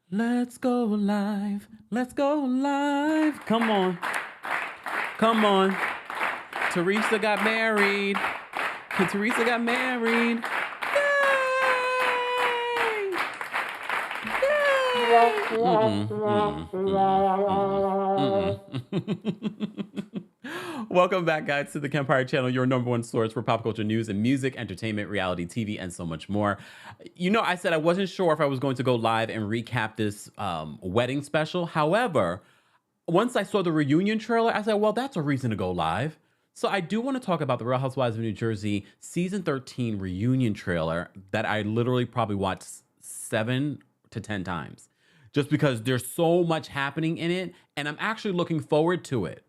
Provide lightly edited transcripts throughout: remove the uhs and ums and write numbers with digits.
Let's go live. Let's go live. Come on. Come on. Teresa got married. Teresa got married. Yay! Yay! Welcome back, guys, to the Kempire channel, your number one source for pop culture news and music, entertainment, reality TV, and so much more. You know, I said I wasn't sure if I was going to go live and recap this wedding special. However, once I saw the reunion trailer, I said, well, that's a reason to go live. So I do want to talk about the Real Housewives of New Jersey season 13 reunion trailer that I literally probably watched 7 to 10 times just because there's so much happening in it. And I'm actually looking forward to it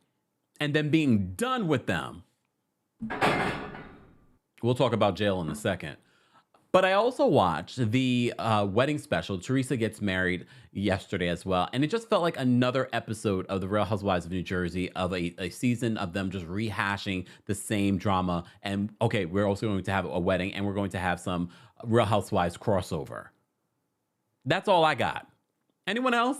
and then being done with them. We'll talk about jail in a second. But I also watched the wedding special. Teresa gets married yesterday as well. And it just felt like another episode of the Real Housewives of New Jersey, of a season of them just rehashing the same drama. And okay, we're also going to have a wedding and we're going to have some Real Housewives crossover. That's all I got. Anyone else?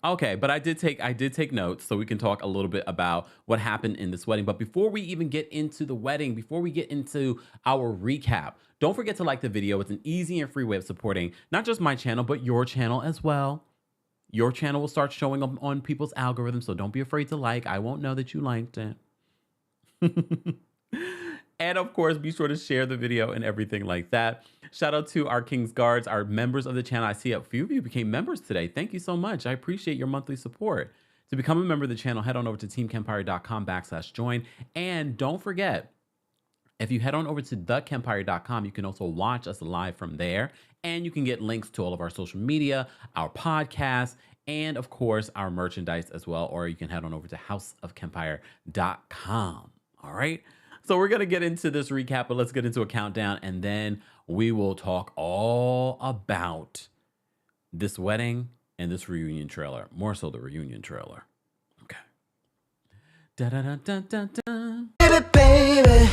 Okay, but I did take notes so we can talk a little bit about what happened in this wedding. But before we even get into the wedding, before we get into our recap, don't forget to like the video. It's an easy and free way of supporting not just my channel, but your channel as well. Your channel will start showing up on people's algorithms, so don't be afraid to like. I won't know that you liked it. And of course, be sure to share the video and everything like that. Shout out to our King's Guards, our members of the channel. I see a few of you became members today. Thank you so much. I appreciate your monthly support. To become a member of the channel, head on over to TheKempire.com/join. And don't forget, if you head on over to TheKempire.com, you can also watch us live from there. And you can get links to all of our social media, our podcasts, and of course, our merchandise as well. Or you can head on over to houseofkempire.com. All right. So we're going to get into this recap, but let's get into a countdown, and then we will talk all about this wedding and this reunion trailer. More so the reunion trailer. Okay. Da-da-da-da-da-da. Baby, baby,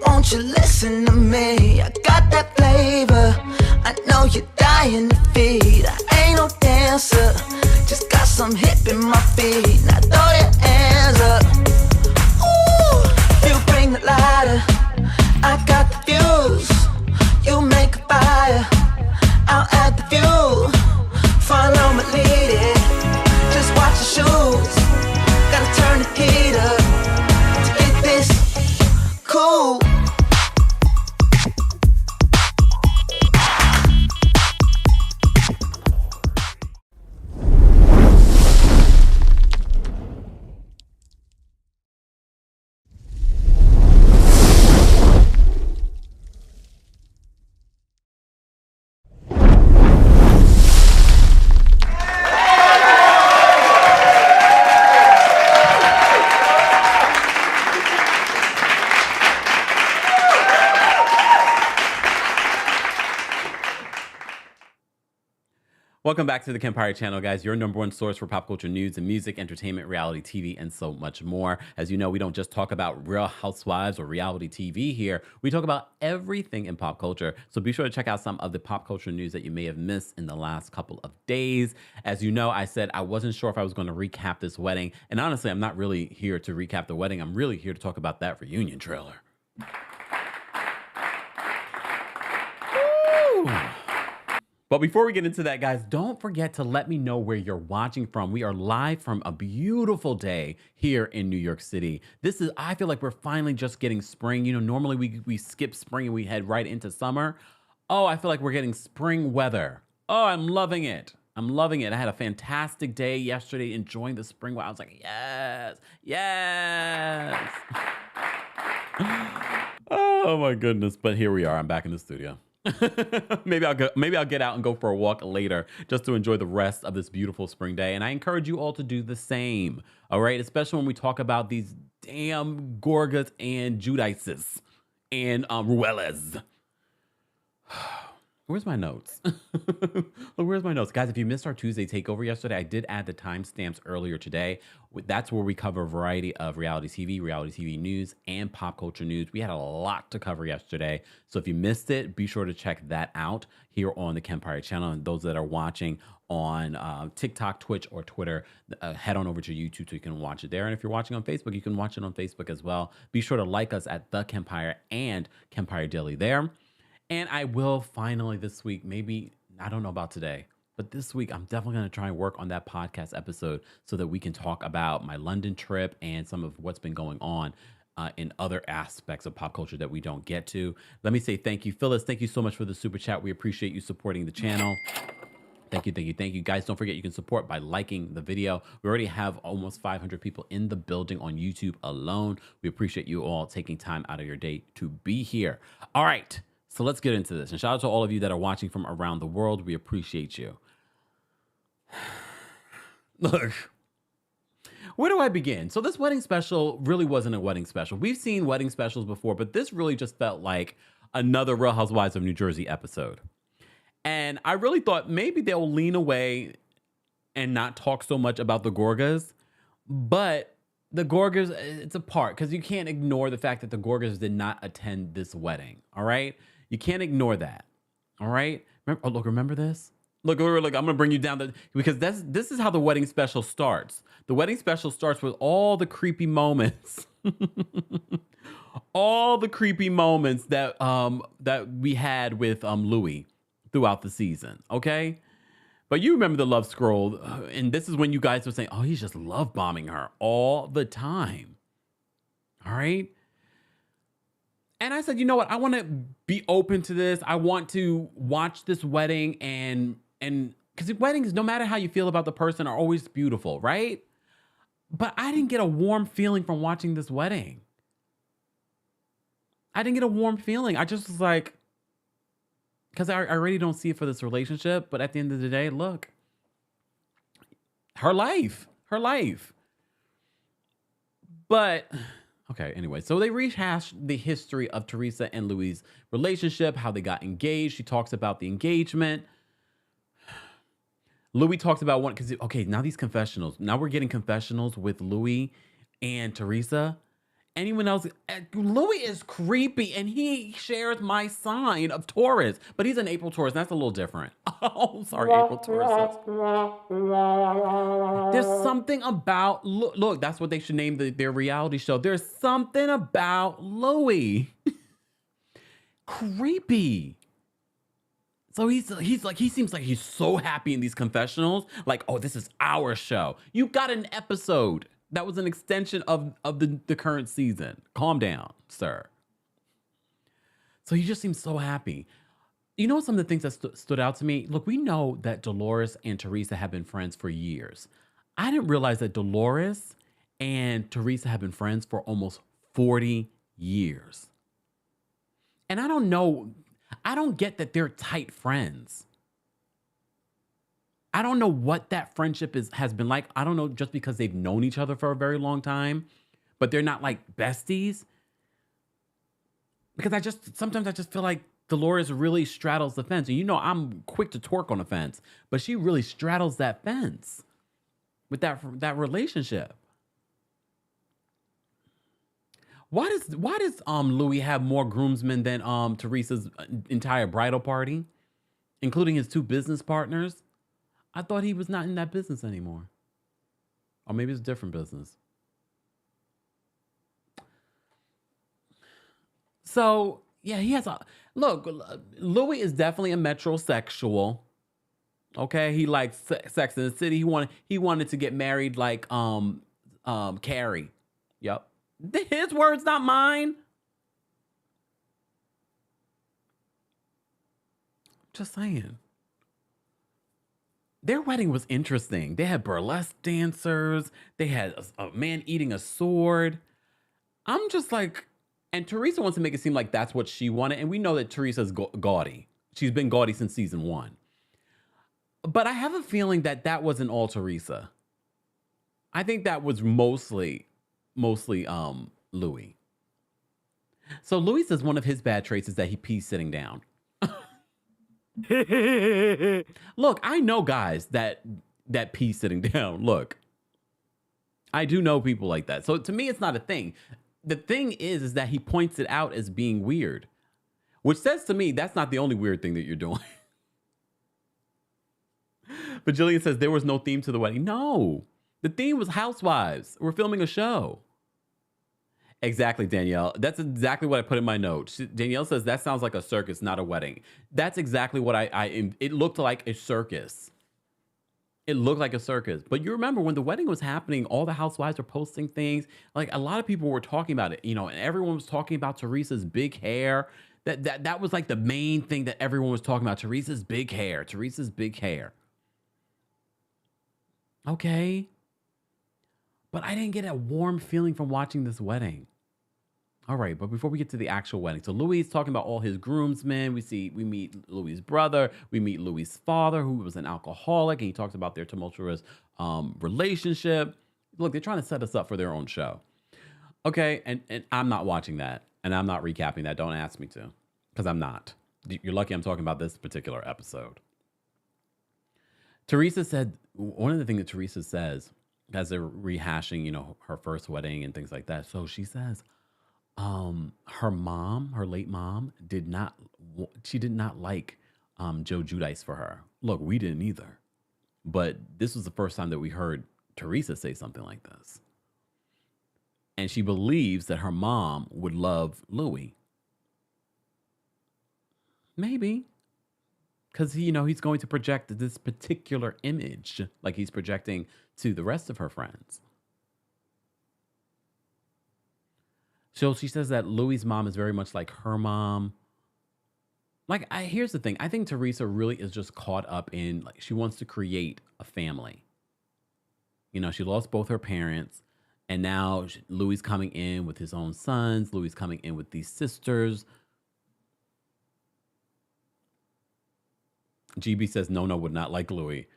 won't you listen to me? I got that flavor. I know you're dying to feed. I ain't no dancer, just got some hip in my feet. Now throw your hands up. You bring the lighter, I got the fuse. You make a fire, I'll add the fuel. Follow my lead, just watch the shoes. Gotta turn the heat up to get this cool. Welcome back to the Kempire channel, guys, your number one source for pop culture news and music, entertainment, reality TV, and so much more. As you know, we don't just talk about Real Housewives or reality TV here. We talk about everything in pop culture. So be sure to check out some of the pop culture news that you may have missed in the last couple of days. As you know, I said I wasn't sure if I was going to recap this wedding. And honestly, I'm not really here to recap the wedding. I'm really here to talk about that reunion trailer. Woo! But before we get into that, guys, don't forget to let me know where you're watching from. We are live from a beautiful day here in New York City. I feel like we're finally just getting spring. You know, normally we skip spring and we head right into summer. Oh, I feel like we're getting spring weather. Oh, I'm loving it. I'm loving it. I had a fantastic day yesterday enjoying the spring weather. I was like, yes, yes. Oh my goodness. But here we are. I'm back in the studio. maybe I'll get out and go for a walk later just to enjoy the rest of this beautiful spring day. And I encourage you all to do the same. All right. Especially when we talk about these damn Gorgas and Judices and Ruelas. Where's my notes? Look, where's my notes? Guys, if you missed our Tuesday takeover yesterday, I did add the timestamps earlier today. That's where we cover a variety of reality TV news, and pop culture news. We had a lot to cover yesterday. So if you missed it, be sure to check that out here on the Kempire channel. And those that are watching on TikTok, Twitch, or Twitter, head on over to YouTube so you can watch it there. And if you're watching on Facebook, you can watch it on Facebook as well. Be sure to like us at TheKempire and Kempire Daily there. And I will finally this week, maybe, I don't know about today, but this week I'm definitely going to try and work on that podcast episode so that we can talk about my London trip and some of what's been going on in other aspects of pop culture that we don't get to. Let me say thank you. Phyllis, thank you so much for the super chat. We appreciate you supporting the channel. Thank you, thank you, thank you. Guys, don't forget you can support by liking the video. We already have almost 500 people in the building on YouTube alone. We appreciate you all taking time out of your day to be here. All right. So let's get into this. And shout out to all of you that are watching from around the world. We appreciate you. Look, where do I begin? So this wedding special really wasn't a wedding special. We've seen wedding specials before, but this really just felt like another Real Housewives of New Jersey episode. And I really thought maybe they'll lean away and not talk so much about the Gorgas. But the Gorgas, it's a part, because you can't ignore the fact that the Gorgas did not attend this wedding. All right? You can't ignore that. All right? Remember this? Look, I'm going to bring you down because this is how the wedding special starts. The wedding special starts with all the creepy moments. All the creepy moments that we had with Louie throughout the season. Okay? But you remember the love scroll, and this is when you guys were saying, oh, he's just love bombing her all the time. All right? And I said, you know what? I want to be open to this. I want to watch this wedding and because weddings, no matter how you feel about the person, are always beautiful, right? But I didn't get a warm feeling from watching this wedding. I didn't get a warm feeling. I just was like, because I really don't see it for this relationship. But at the end of the day, look, her life. But okay, anyway, so they rehashed the history of Teresa and Louie's relationship, how they got engaged. She talks about the engagement. Louie talks about one, because, okay, now these confessionals. Now we're getting confessionals with Louie and Teresa. Anyone else? Louie is creepy, and he shares my sign of Taurus, but he's an April Taurus. That's a little different. Oh, sorry, April Taurus. There's something about, look, that's what they should name their reality show. There's something about Louie. Creepy. So he seems like he's so happy in these confessionals. Like, oh, this is our show. You got an episode that was an extension of the current season. Calm down, sir. So he just seems so happy. You know, some of the things that stood out to me? Look, we know that Dolores and Teresa have been friends for years. I didn't realize that Dolores and Teresa have been friends for almost 40 years. And I don't get that they're tight friends. I don't know what that friendship has been like. I don't know, just because they've known each other for a very long time, but they're not like besties. Because sometimes I just feel like Dolores really straddles the fence. And you know, I'm quick to twerk on a fence, but she really straddles that fence with that relationship. Why does Louie have more groomsmen than Teresa's entire bridal party, including his two business partners? I thought he was not in that business anymore. Or maybe it's a different business. So, yeah, he has look, Louie is definitely a metrosexual. Okay? He likes Sex in the City. He wanted to get married like Carrie. Yep. His words, not mine. Just saying. Their wedding was interesting. They had burlesque dancers. They had a man eating a sword. I'm just like, and Teresa wants to make it seem like that's what she wanted. And we know that Teresa's gaudy. She's been gaudy since season 1. But I have a feeling that wasn't all Teresa. I think that was mostly Louie. So Louie says one of his bad traits is that he pees sitting down. Look, I know guys that pee sitting down. Look, I do know people like that. So to me, it's not a thing. The thing is that he points it out as being weird, which says to me that's not the only weird thing that you're doing. But Jillian says there was no theme to the wedding. No, the theme was Housewives. We're filming a show. Exactly, Danielle. That's exactly what I put in my notes. Danielle says that sounds like a circus, not a wedding. That's exactly what it looked like a circus. It looked like a circus. But you remember when the wedding was happening, all the housewives were posting things. Like a lot of people were talking about it, and everyone was talking about Teresa's big hair. That was like the main thing that everyone was talking about. Teresa's big hair. Teresa's big hair. Okay. But I didn't get a warm feeling from watching this wedding. All right, but before we get to the actual wedding, so Louis is talking about all his groomsmen. We meet Louis's brother. We meet Louis's father, who was an alcoholic, and he talks about their tumultuous relationship. Look, they're trying to set us up for their own show. Okay, and I'm not watching that, and I'm not recapping that. Don't ask me to, because I'm not. You're lucky I'm talking about this particular episode. Teresa said, one of the things that Teresa says as they're rehashing, her first wedding and things like that. So she says, her mom, her late mom, did not like Joe Giudice for her. Look, we didn't either. But this was the first time that we heard Teresa say something like this. And she believes that her mom would love Louis. Maybe. Because, he's going to project this particular image like he's projecting to the rest of her friends. So she says that Louis's mom is very much like her mom. Here's the thing. I think Teresa really is just caught up in, she wants to create a family. She lost both her parents. And now Louis coming in with his own sons. Louis coming in with these sisters. GB says no would not like Louis.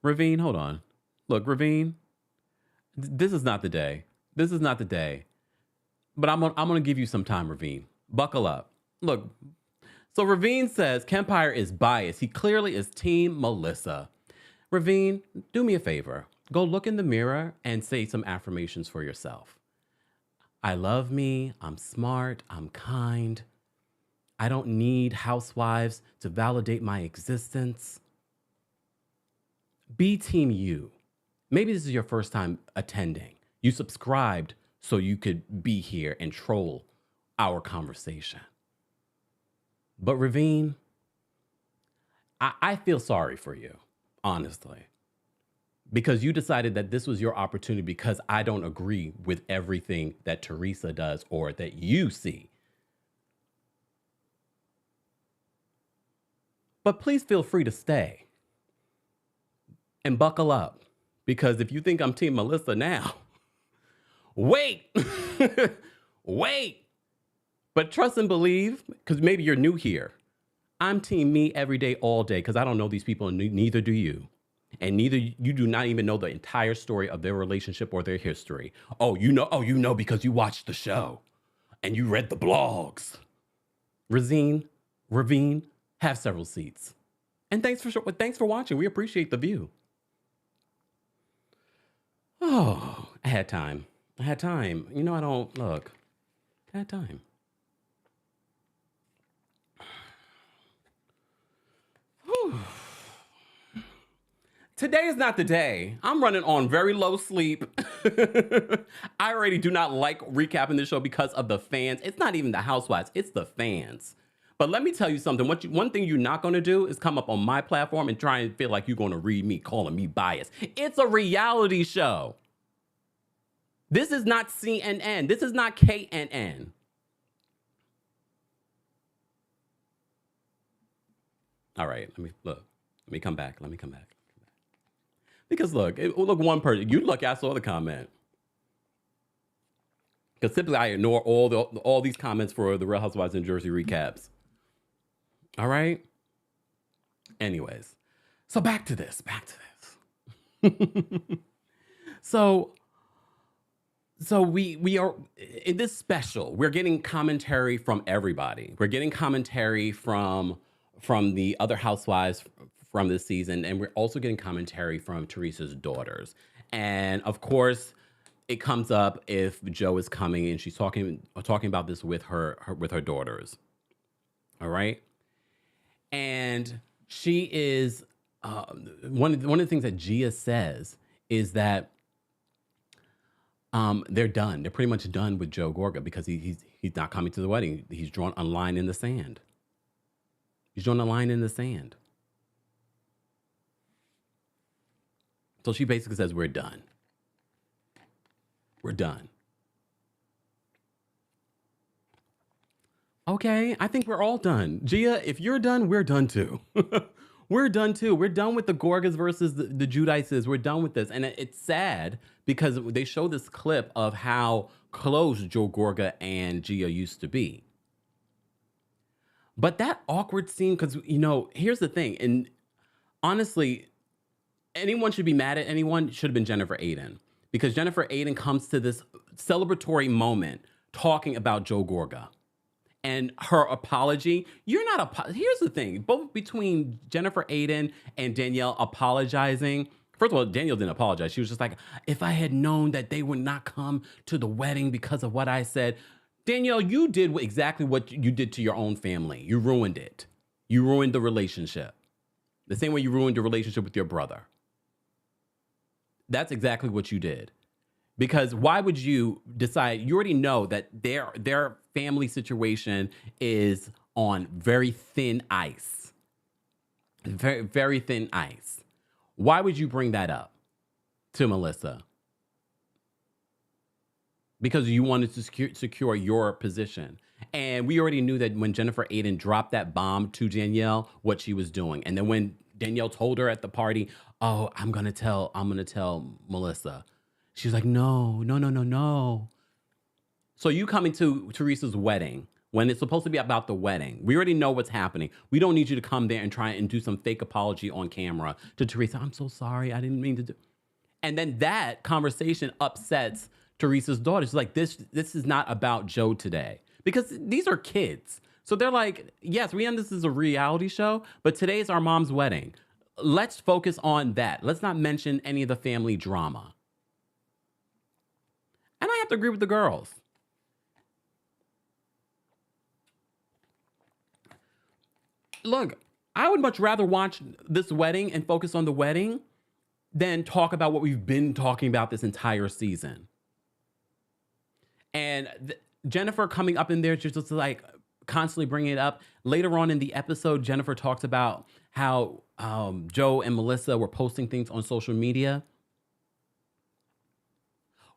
Ravine, hold on. Look, Ravine, this is not the day. This is not the day. But I'm gonna give you some time, Ravine. Buckle up. Look, so Ravine says Kempire is biased. He clearly is Team Melissa. Ravine, do me a favor. Go look in the mirror and say some affirmations for yourself. I love me. I'm smart. I'm kind. I don't need housewives to validate my existence. Be Team You. Maybe this is your first time attending. You subscribed so you could be here and troll our conversation. But Ravine, I feel sorry for you, honestly, because you decided that this was your opportunity because I don't agree with everything that Teresa does or that you see. But please feel free to stay and buckle up, because if you think I'm Team Melissa now, wait, wait. But trust and believe, because maybe you're new here. I'm Team Me every day, all day, because I don't know these people, and neither do you. And neither you do not even know the entire story of their relationship or their history. Oh, you know because you watched the show and you read the blogs. Ravine, have several seats. And thanks for watching. We appreciate the view. Oh, I had time. I had time. I had time. Whew. Today is not the day. I'm running on very low sleep. I already do not like recapping this show because of the fans. It's not even the housewives. It's the fans. But let me tell you something. One thing you're not going to do is come up on my platform and try and feel like you're going to read me, calling me biased. It's a reality show. This is not CNN. This is not KNN. All right, let me come back. Because look, one person, you lucky I saw the comment. Because typically I ignore all these comments for the Real Housewives of New Jersey recaps. All right. Anyways, so back to this. So So we are in this special. We're getting commentary from everybody. We're getting commentary from the other housewives from this season, and we're also getting commentary from Teresa's daughters. And of course, it comes up if Joe is coming and she's talking about this with her daughters. All right, and she is one of the things that Gia says is that they're done. They're pretty much done with Joe Gorga because he's not coming to the wedding. He's drawn a line in the sand. He's drawn a line in the sand. So she basically says, we're done. We're done. Okay, I think we're all done. Gia, if you're done, we're done too. We're done too. We're done with the Gorgas versus the Judices. We're done with this. And it's sad because they show this clip of how close Joe Gorga and Gia used to be. But that awkward scene, because, here's the thing. And honestly, anyone should be mad at anyone should have been Jennifer Aiden. Because Jennifer Aiden comes to this celebratory moment talking about Joe Gorga. And her apology, here's the thing, both between Jennifer Aiden and Danielle apologizing. First of all, Danielle didn't apologize. She was just like, if I had known that they would not come to the wedding because of what I said. Danielle, you did exactly what you did to your own family. You ruined it. You ruined the relationship. The same way you ruined the relationship with your brother. That's exactly what you did. Because why would you decide? You already know that their family situation is on very thin ice. Very, very thin ice. Why would you bring that up to Melissa? Because you wanted to secure your position. And we already knew that when Jennifer Aiden dropped that bomb to Danielle, what she was doing. And then when Danielle told her at the party, oh, I'm gonna tell Melissa. She was like, no. So you coming to Teresa's wedding when it's supposed to be about the wedding. We already know what's happening. We don't need you to come there and try and do some fake apology on camera to Teresa. I'm so sorry. I didn't mean to do. And then that conversation upsets Teresa's daughter. She's like, this is not about Joe today. Because these are kids. So they're like, yes, we understand this is a reality show, but today is our mom's wedding. Let's focus on that. Let's not mention any of the family drama. And I have to agree with the girls. Look, I would much rather watch this wedding and focus on the wedding than talk about what we've been talking about this entire season. And Jennifer coming up in there just like constantly bringing it up. Later on in the episode, Jennifer talks about how Joe and Melissa were posting things on social media.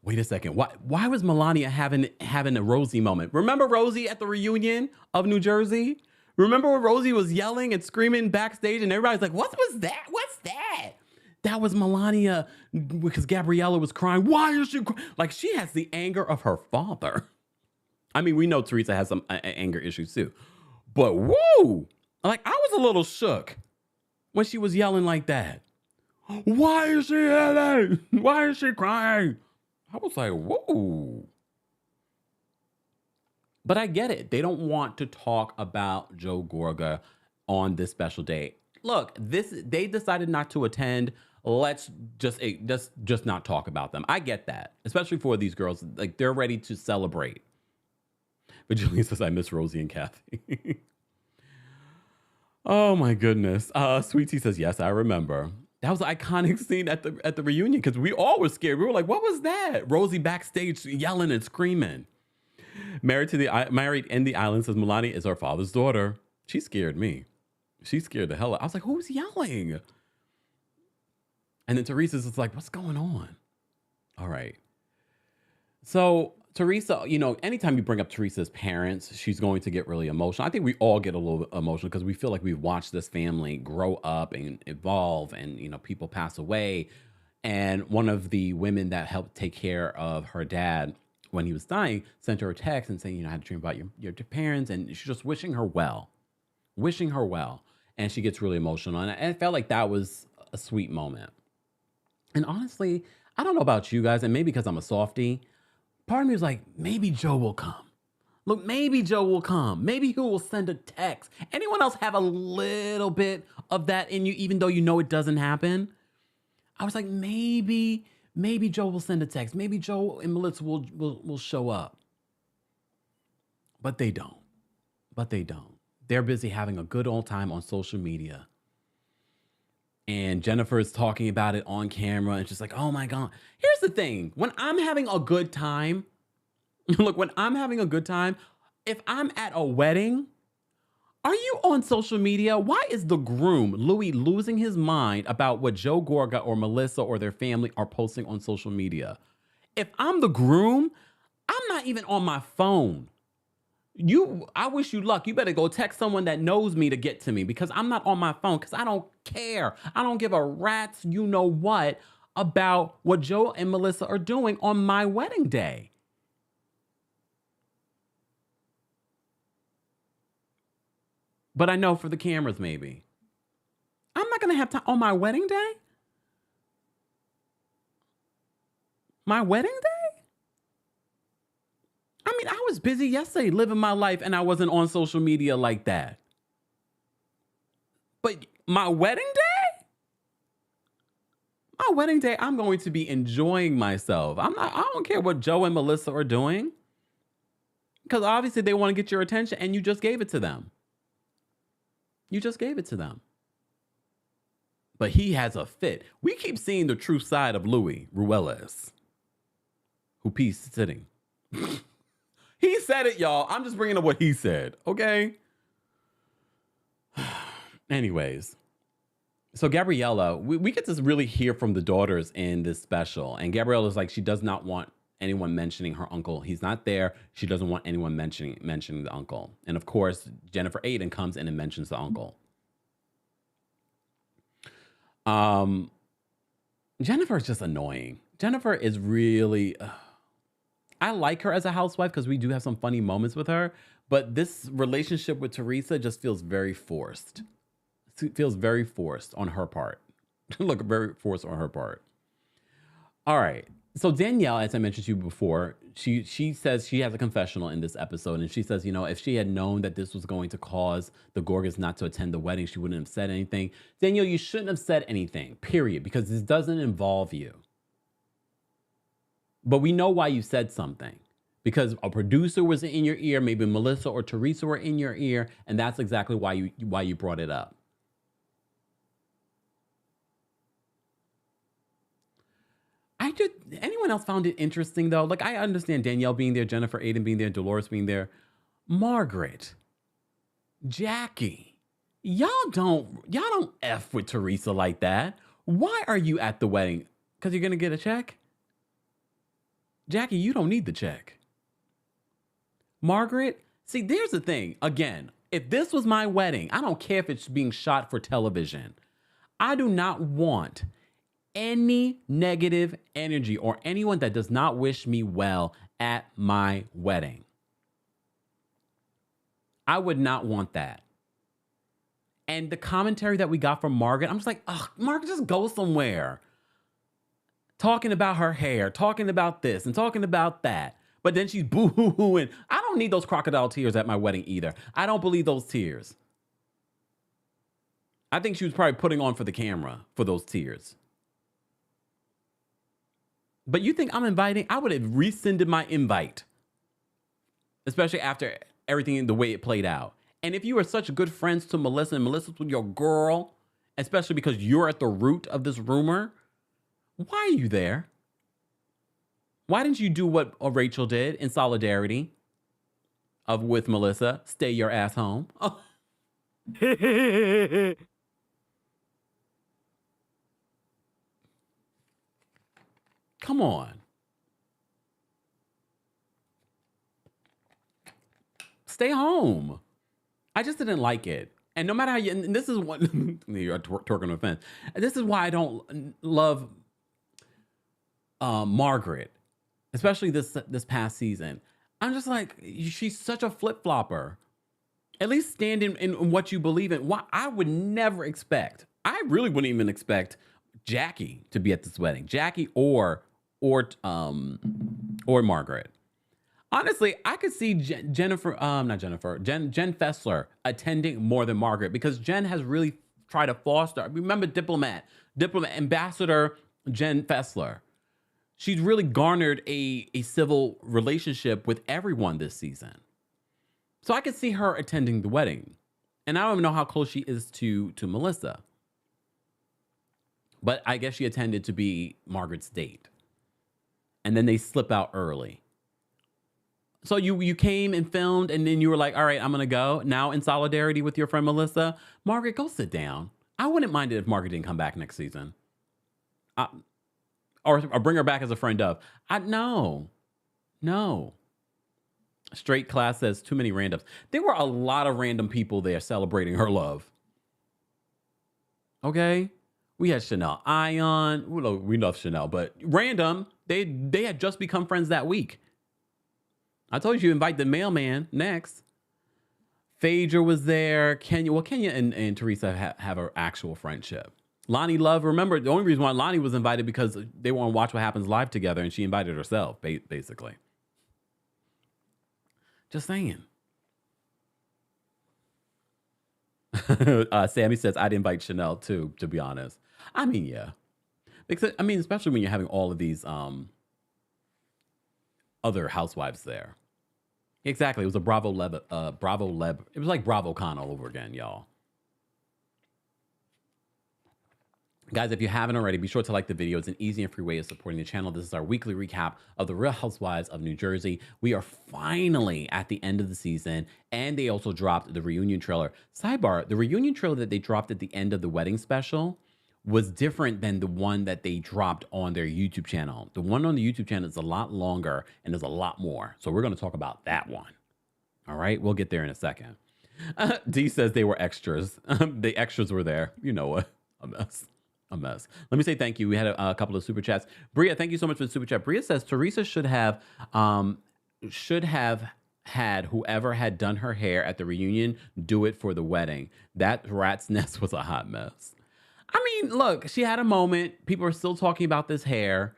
Wait a second. Why was Melania having a Rosie moment? Remember Rosie at the reunion of New Jersey? Remember when Rosie was yelling and screaming backstage and everybody's like, what was that? What's that? That was Melania because Gabriella was crying. Why is she crying? Like, she has the anger of her father. I mean, we know Teresa has some anger issues too. But whoa! Like, I was a little shook when she was yelling like that. Why is she yelling? Why is she crying? I was like, whoa. But I get it. They don't want to talk about Joe Gorga on this special day. Look, they decided not to attend. Let's just not talk about them. I get that, especially for these girls. Like, they're ready to celebrate. But Julian says, I miss Rosie and Kathy. Oh my goodness. Sweet Tea says, yes, I remember. That was an iconic scene at the reunion because we all were scared. We were like, what was that? Rosie backstage yelling and screaming. Married in the Island says, Melania is our father's daughter. She scared me. She scared the hell out. I was like, who's yelling? And then Teresa's just like, what's going on? All right. So Teresa, anytime you bring up Teresa's parents, she's going to get really emotional. I think we all get a little bit emotional because we feel like we've watched this family grow up and evolve and, people pass away. And one of the women that helped take care of her dad when he was dying sent her a text and saying, I had a dream about your parents, and she's just wishing her well. And she gets really emotional. And I felt like that was a sweet moment. And honestly, I don't know about you guys, and maybe because I'm a softie, part of me was like, maybe Joe will come. Look, maybe Joe will come. Maybe he will send a text. Anyone else have a little bit of that in you, even though you know it doesn't happen? I was like, maybe Joe will send a text. Maybe Joe and Melissa will show up. But they don't. They're busy having a good old time on social media. And Jennifer is talking about it on camera. And she's like, oh my God. Here's the thing. When I'm having a good time, look, when I'm having a good time, if I'm at a wedding, are you on social media? Why is the groom, Louie, losing his mind about what Joe Gorga or Melissa or their family are posting on social media? If I'm the groom, I'm not even on my phone. I wish you luck. You better go text someone that knows me to get to me, because I'm not on my phone, because I don't care. I don't give a rat's you know what about what Joe and Melissa are doing on my wedding day. But I know for the cameras, maybe. I'm not going to have time on my wedding day? My wedding day? I mean, I was busy yesterday living my life and I wasn't on social media like that. But my wedding day? My wedding day, I'm going to be enjoying myself. I don't care what Joe and Melissa are doing. Because obviously they want to get your attention and you just gave it to them. But he has a fit. We keep seeing the true side of Louie Ruelas, who peace sitting. He said it, y'all. I'm just bringing up what he said, okay? Anyways, so Gabriella, we get to really hear from the daughters in this special. And Gabriella's like, she does not want anyone mentioning her uncle. He's not there. She doesn't want anyone mentioning the uncle. And of course, Jennifer Aiden comes in and mentions the uncle. Jennifer is just annoying. Jennifer is really, I like her as a housewife because we do have some funny moments with her, but this relationship with Teresa just feels very forced. It feels very forced on her part. Look, very forced on her part. All right. So Danielle, as I mentioned to you before, she says she has a confessional in this episode, and she says, you know, if she had known that this was going to cause the Gorgas not to attend the wedding, she wouldn't have said anything. Danielle, you shouldn't have said anything, period, because this doesn't involve you. But we know why you said something, because a producer was in your ear, maybe Melissa or Teresa were in your ear, and that's exactly why you brought it up. Anyone else found it interesting though? Like, I understand Danielle being there, Jennifer Aiden being there, Dolores being there. Margaret, Jackie, y'all don't F with Teresa like that. Why are you at the wedding? Because you're going to get a check? Jackie, you don't need the check. Margaret, see, there's the thing. Again, if this was my wedding, I don't care if it's being shot for television. I do not want any negative energy or anyone that does not wish me well at my wedding. I would not want that. And the commentary that we got from Margaret, I'm just like, ugh, Margaret, just go somewhere. Talking about her hair, talking about this and talking about that. But then she's boo-hoo-hooing. I don't need those crocodile tears at my wedding either. I don't believe those tears. I think she was probably putting on for the camera for those tears. But you think I'm inviting? I would have rescinded my invite, especially after everything the way it played out. And if you are such good friends to Melissa and Melissa's with your girl, especially because you're at the root of this rumor, why are you there? Why didn't you do what Rachel did in solidarity with Melissa? Stay your ass home. Oh. Come on. Stay home. I just didn't like it. And no matter how you, and this is what, you're twerking on fence. This is why I don't love Margaret, especially this past season. I'm just like, she's such a flip-flopper. At least stand in what you believe in. Why I would never expect, I really wouldn't even expect Jackie to be at this wedding. Jackie or Margaret. Honestly, I could see Jen Fessler attending more than Margaret because Jen has really tried to foster. Remember, diplomat ambassador Jen Fessler. She's really garnered a civil relationship with everyone this season. So I could see her attending the wedding. And I don't even know how close she is to Melissa. But I guess she attended to be Margaret's date. And then they slip out early. So you came and filmed and then you were like, all right, I'm going to go. Now in solidarity with your friend Melissa. Margaret, go sit down. I wouldn't mind it if Margaret didn't come back next season. Or bring her back as a friend of. No. Straight Class says too many randoms. There were a lot of random people there celebrating her love. Okay? We had Chanel Ion. We love Chanel, but random. They had just become friends that week. I told you invite the mailman next. Phaedra was there. Kenya and Teresa have an actual friendship. Lonnie Love, remember, the only reason why Lonnie was invited because they want to watch What Happens Live together, and she invited herself, basically. Just saying. Sammy says, I'd invite Chanel too, to be honest. I mean, yeah. Because, especially when you're having all of these other housewives there. Exactly. It was a Bravo Leb. It was like BravoCon all over again, y'all. Guys, if you haven't already, be sure to like the video. It's an easy and free way of supporting the channel. This is our weekly recap of the Real Housewives of New Jersey. We are finally at the end of the season, and they also dropped the reunion trailer. Sidebar, the reunion trailer that they dropped at the end of the wedding special was different than the one that they dropped on their YouTube channel. The one on the YouTube channel is a lot longer, and there's a lot more. So we're going to talk about that one. All right, we'll get there in a second. D says they were extras. The extras were there. You know what? A mess. Let me say thank you. We had a couple of super chats. Bria, thank you so much for the super chat. Bria says Teresa should have had whoever had done her hair at the reunion do it for the wedding. That rat's nest was a hot mess. Look, she had a moment. People are still talking about this hair.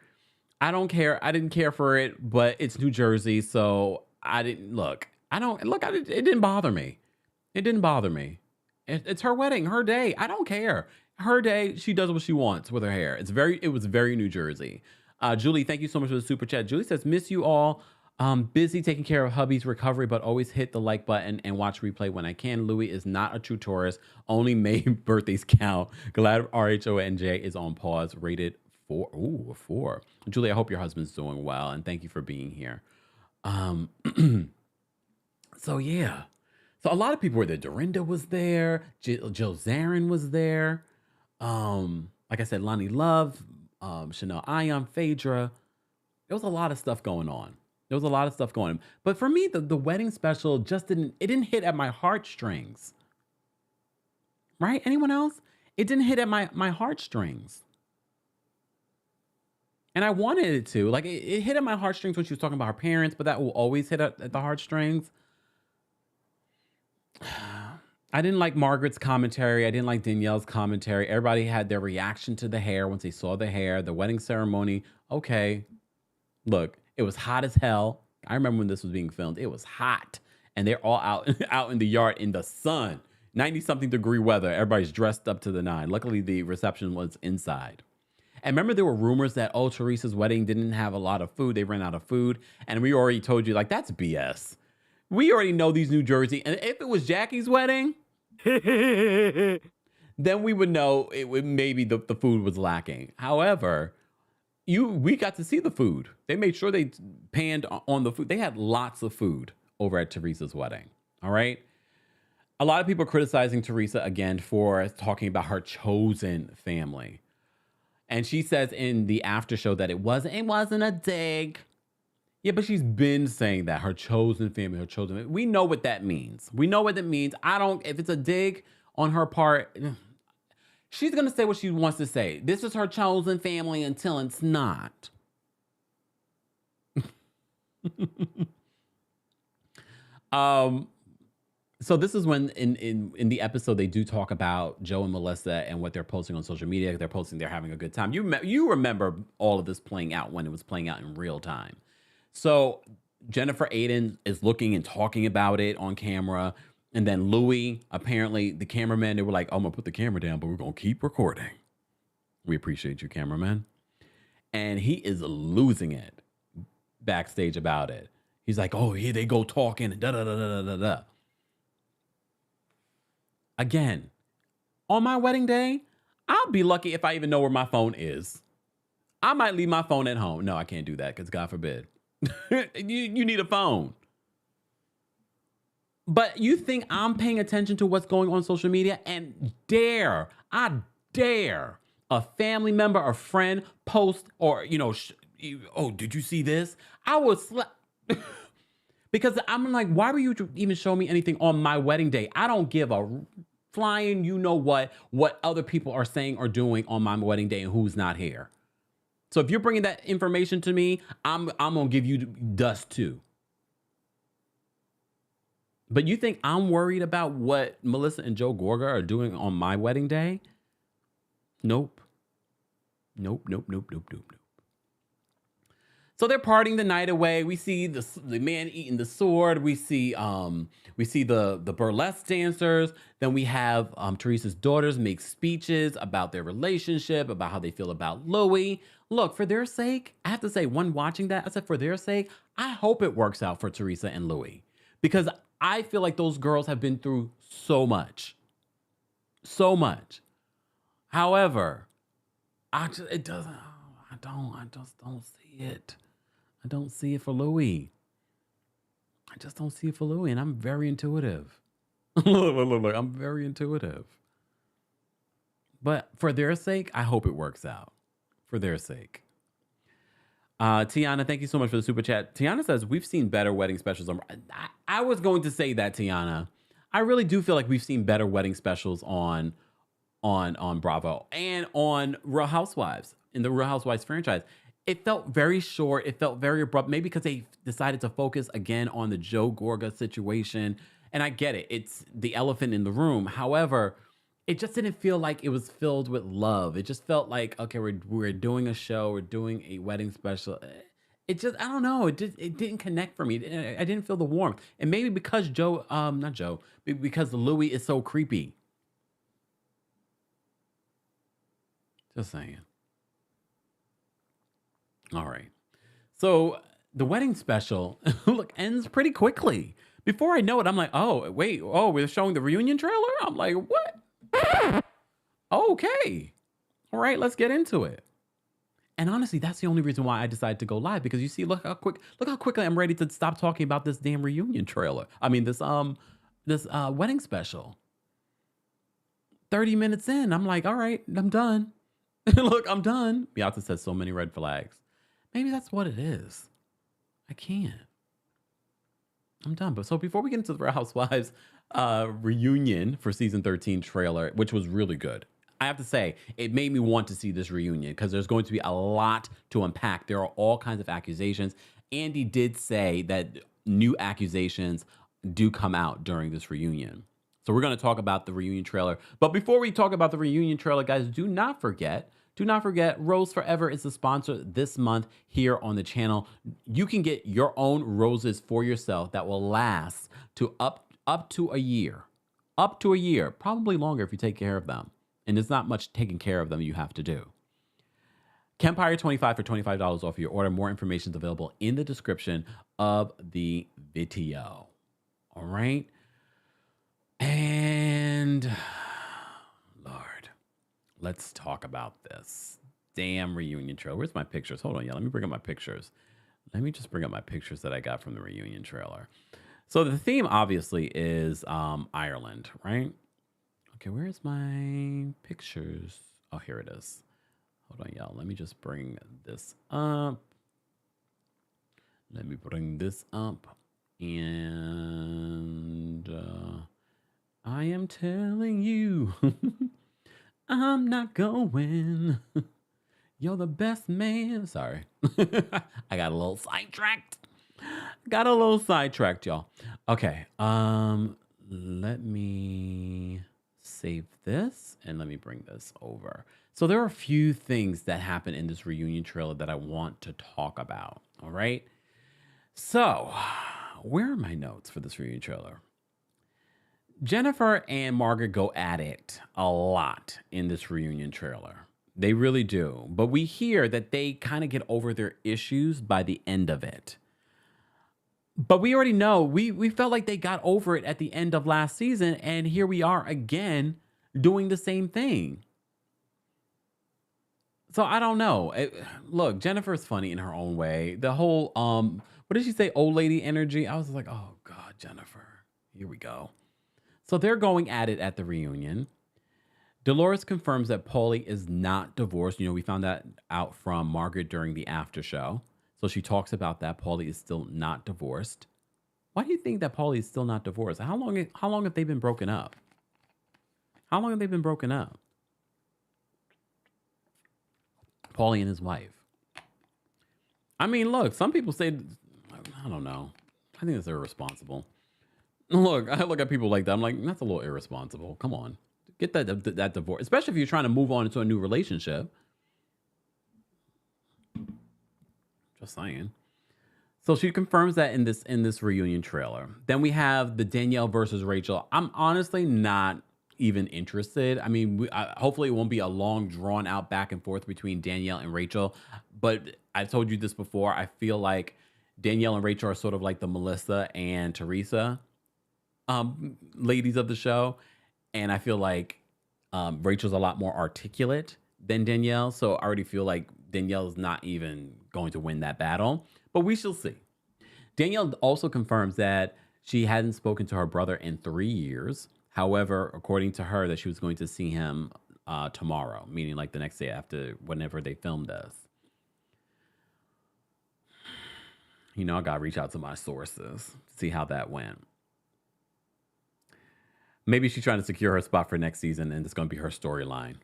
I don't care. I didn't care for it, but it's New Jersey, so I didn't look. It didn't bother me. It didn't bother me. It's her wedding, her day. I don't care. Her day, she does what she wants with her hair. It was very New Jersey. Julie, thank you so much for the super chat. Julie says, miss you all. Busy taking care of hubby's recovery, but always hit the like button and watch replay when I can. Louie is not a true tourist. Only May birthdays count. Glad RHONJ is on pause. Rated 4. Ooh, a 4. Julie, I hope your husband's doing well, and thank you for being here. So, yeah. So, a lot of people were there. Dorinda was there. Jill Zarin was there. Like I said, Lonnie Love, Chanel Ion, Phaedra. There was a lot of stuff going on. But for me, the wedding special just didn't hit at my heartstrings. Right? Anyone else? It didn't hit at my heartstrings. And I wanted it to. Like, it hit at my heartstrings when she was talking about her parents, but that will always hit at the heartstrings. I didn't like Margaret's commentary. I didn't like Danielle's commentary. Everybody had their reaction to the hair once they saw the hair. The wedding ceremony. Okay. Look, it was hot as hell. I remember when this was being filmed. It was hot. And they're all out in the yard in the sun. 90-something degree weather. Everybody's dressed up to the nine. Luckily, the reception was inside. And remember, there were rumors that, Teresa's wedding didn't have a lot of food. They ran out of food. And we already told you, like, that's BS. We already know these New Jersey. And if it was Jackie's wedding, then we would know maybe the food was lacking. However, we got to see the food. They made sure they panned on the food. They had lots of food over at Teresa's wedding. All right. A lot of people criticizing Teresa again for talking about her chosen family. And she says in the after show that it wasn't a dig. Yeah, but she's been saying that her chosen family. We know what that means. If it's a dig on her part, she's going to say what she wants to say. This is her chosen family until it's not. So this is when in the episode they do talk about Joe and Melissa and what they're posting on social media. They're posting they're having a good time. You remember all of this playing out when it was playing out in real time. So Jennifer Aiden is looking and talking about it on camera. And then Louie, apparently the cameraman, they were like, I'm going to put the camera down, but we're going to keep recording. We appreciate you, cameraman. And he is losing it backstage about it. He's like, oh, here they go talking and da-da-da-da-da-da. Again, on my wedding day, I'll be lucky if I even know where my phone is. I might leave my phone at home. No, I can't do that because God forbid. you need a phone. But you think I'm paying attention to what's going on social media? And I dare a family member or friend post or, oh, did you see this? I would slap. Because I'm like, why were you even showing me anything on my wedding day? I don't give a flying, what other people are saying or doing on my wedding day and who's not here. So if you're bringing that information to me, I'm going to give you dust too. But you think I'm worried about what Melissa and Joe Gorga are doing on my wedding day? Nope. Nope. So they're partying the night away. We see the man eating the sword. We see the burlesque dancers. Then we have Teresa's daughters make speeches about their relationship, about how they feel about Louie. Look, for their sake, I have to say, when watching that, I said, for their sake, I hope it works out for Teresa and Louie. Because I feel like those girls have been through so much. So much. However, I just don't see it. I don't see it for Louie. I just don't see it for Louie, and I'm very intuitive. Look, I'm very intuitive. But for their sake, I hope it works out. For their sake. Tiana, thank you so much for the super chat. Tiana says, we've seen better wedding specials. I was going to say that, Tiana. I really do feel like we've seen better wedding specials on Bravo and on Real Housewives, in the Real Housewives franchise. It felt very short. It felt very abrupt, maybe because they decided to focus again on the Joe Gorga situation. And I get it. It's the elephant in the room. However, it just didn't feel like it was filled with love. It just felt like, okay, we're doing a show. We're doing a wedding special. It just, I don't know. It didn't connect for me. I didn't feel the warmth. And maybe because because Louie is so creepy. Just saying. All right. So the wedding special, ends pretty quickly. Before I know it, I'm like, oh, wait. Oh, we're showing the reunion trailer? I'm like, what? Okay. All right, let's get into it. And honestly, that's the only reason why I decided to go live, because you see, look how quickly I'm ready to stop talking about this damn reunion trailer. I mean, this wedding special. 30 minutes in, I'm like, all right, I'm done. Look, I'm done. Beyonce says so many red flags. Maybe that's what it is. I can't. I'm done. But so before we get into the Real Housewives reunion for season 13 trailer, which was really good, I have to say, it made me want to see this reunion because there's going to be a lot to unpack. There are all kinds of accusations. Andy did say that new accusations do come out during this reunion. So we're going to talk about the reunion trailer. But before we talk about the reunion trailer, guys, do not forget, Rose Forever is the sponsor this month here on the channel. You can get your own roses for yourself that will last to up to a year. Up to a year, probably longer if you take care of them. And there's not much taking care of them you have to do. Kempire 25 for $25 off your order. More information is available in the description of the video. All right. And Lord, let's talk about this damn reunion trailer. Where's my pictures? Hold on, yeah. Let me bring up my pictures. Let me just bring up my pictures that I got from the reunion trailer. So the theme obviously is Ireland, right? Okay, where's my pictures? Oh, here it is. Hold on, y'all. Let me just bring this up. And I am telling you, I'm not going. You're the best man. Sorry. I got a little sidetracked. Y'all. Okay. Let me save this and let me bring this over. So there are a few things that happen in this reunion trailer that I want to talk about. All right. So, where are my notes for this reunion trailer? Jennifer and Margaret go at it a lot in this reunion trailer. They really do. But we hear that they kind of get over their issues by the end of it. But we already know, we felt like they got over it at the end of last season, and here we are again doing the same thing. So I don't know. Look, Jennifer's funny in her own way. The whole what did she say, old lady energy? I was like, oh God, Jennifer, here we go. So they're going at it at the reunion. Dolores confirms that Paulie is not divorced. You know, we found that out from Margaret during the after show. So she talks about that. Paulie is still not divorced. Why do you think that Paulie is still not divorced? How long have they been broken up? How long have they been broken up? Paulie and his wife. I mean, look, some people say, I don't know. I think that's irresponsible. Look, I look at people like that. I'm like, that's a little irresponsible. Come on. Get that divorce, especially if you're trying to move on into a new relationship. Just saying. So she confirms that in this reunion trailer. Then we have the Danielle versus Rachel. I'm honestly not even interested. I mean, hopefully it won't be a long, drawn out back and forth between Danielle and Rachel. But I've told you this before. I feel like Danielle and Rachel are sort of like the Melissa and Teresa ladies of the show. And I feel like Rachel's a lot more articulate than Danielle. So I already feel like Danielle's not even going to win that battle. But we shall see. Danielle also confirms that she hadn't spoken to her brother in 3 years. However, according to her, that she was going to see him tomorrow, meaning like the next day after whenever they filmed this. You know, I got to reach out to my sources to see how that went. Maybe she's trying to secure her spot for next season and it's going to be her storyline.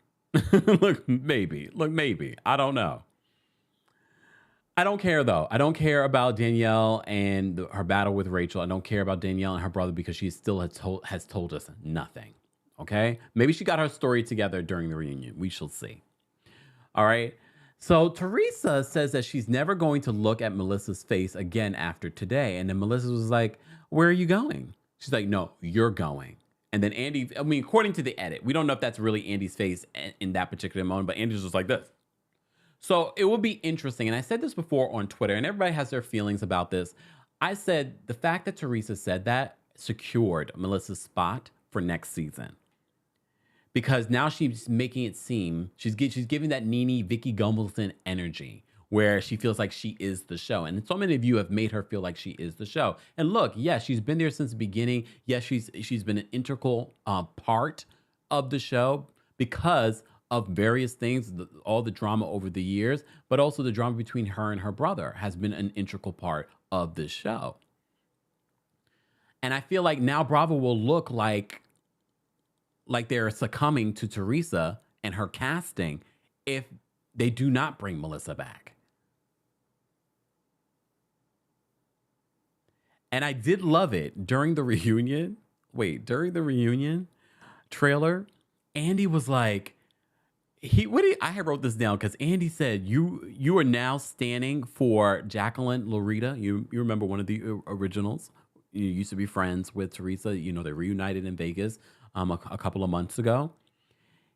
Look, maybe. I don't know. I don't care, though. I don't care about Danielle and her battle with Rachel. I don't care about Danielle and her brother because she still has told us nothing. Okay? Maybe she got her story together during the reunion. We shall see. All right? So Teresa says that she's never going to look at Melissa's face again after today. And then Melissa was like, where are you going? She's like, no, you're going. And then Andy, I mean, according to the edit, we don't know if that's really Andy's face in that particular moment, but Andy's just like this. So it will be interesting. And I said this before on Twitter, and everybody has their feelings about this. I said the fact that Teresa said that secured Melissa's spot for next season. Because now she's making it seem, she's giving that Nene, Vicky Gumbelson energy where she feels like she is the show. And so many of you have made her feel like she is the show. And look, yes, she's been there since the beginning. Yes, she's been an integral part of the show because of various things, all the drama over the years, but also the drama between her and her brother has been an integral part of this show. And I feel like now Bravo will look like they're succumbing to Teresa and her casting if they do not bring Melissa back. And I did love it during the reunion. During the reunion trailer, Andy was like, I wrote this down because Andy said, you are now standing for Jacqueline Loretta. You remember one of the originals. You used to be friends with Teresa. You know, they reunited in Vegas a couple of months ago.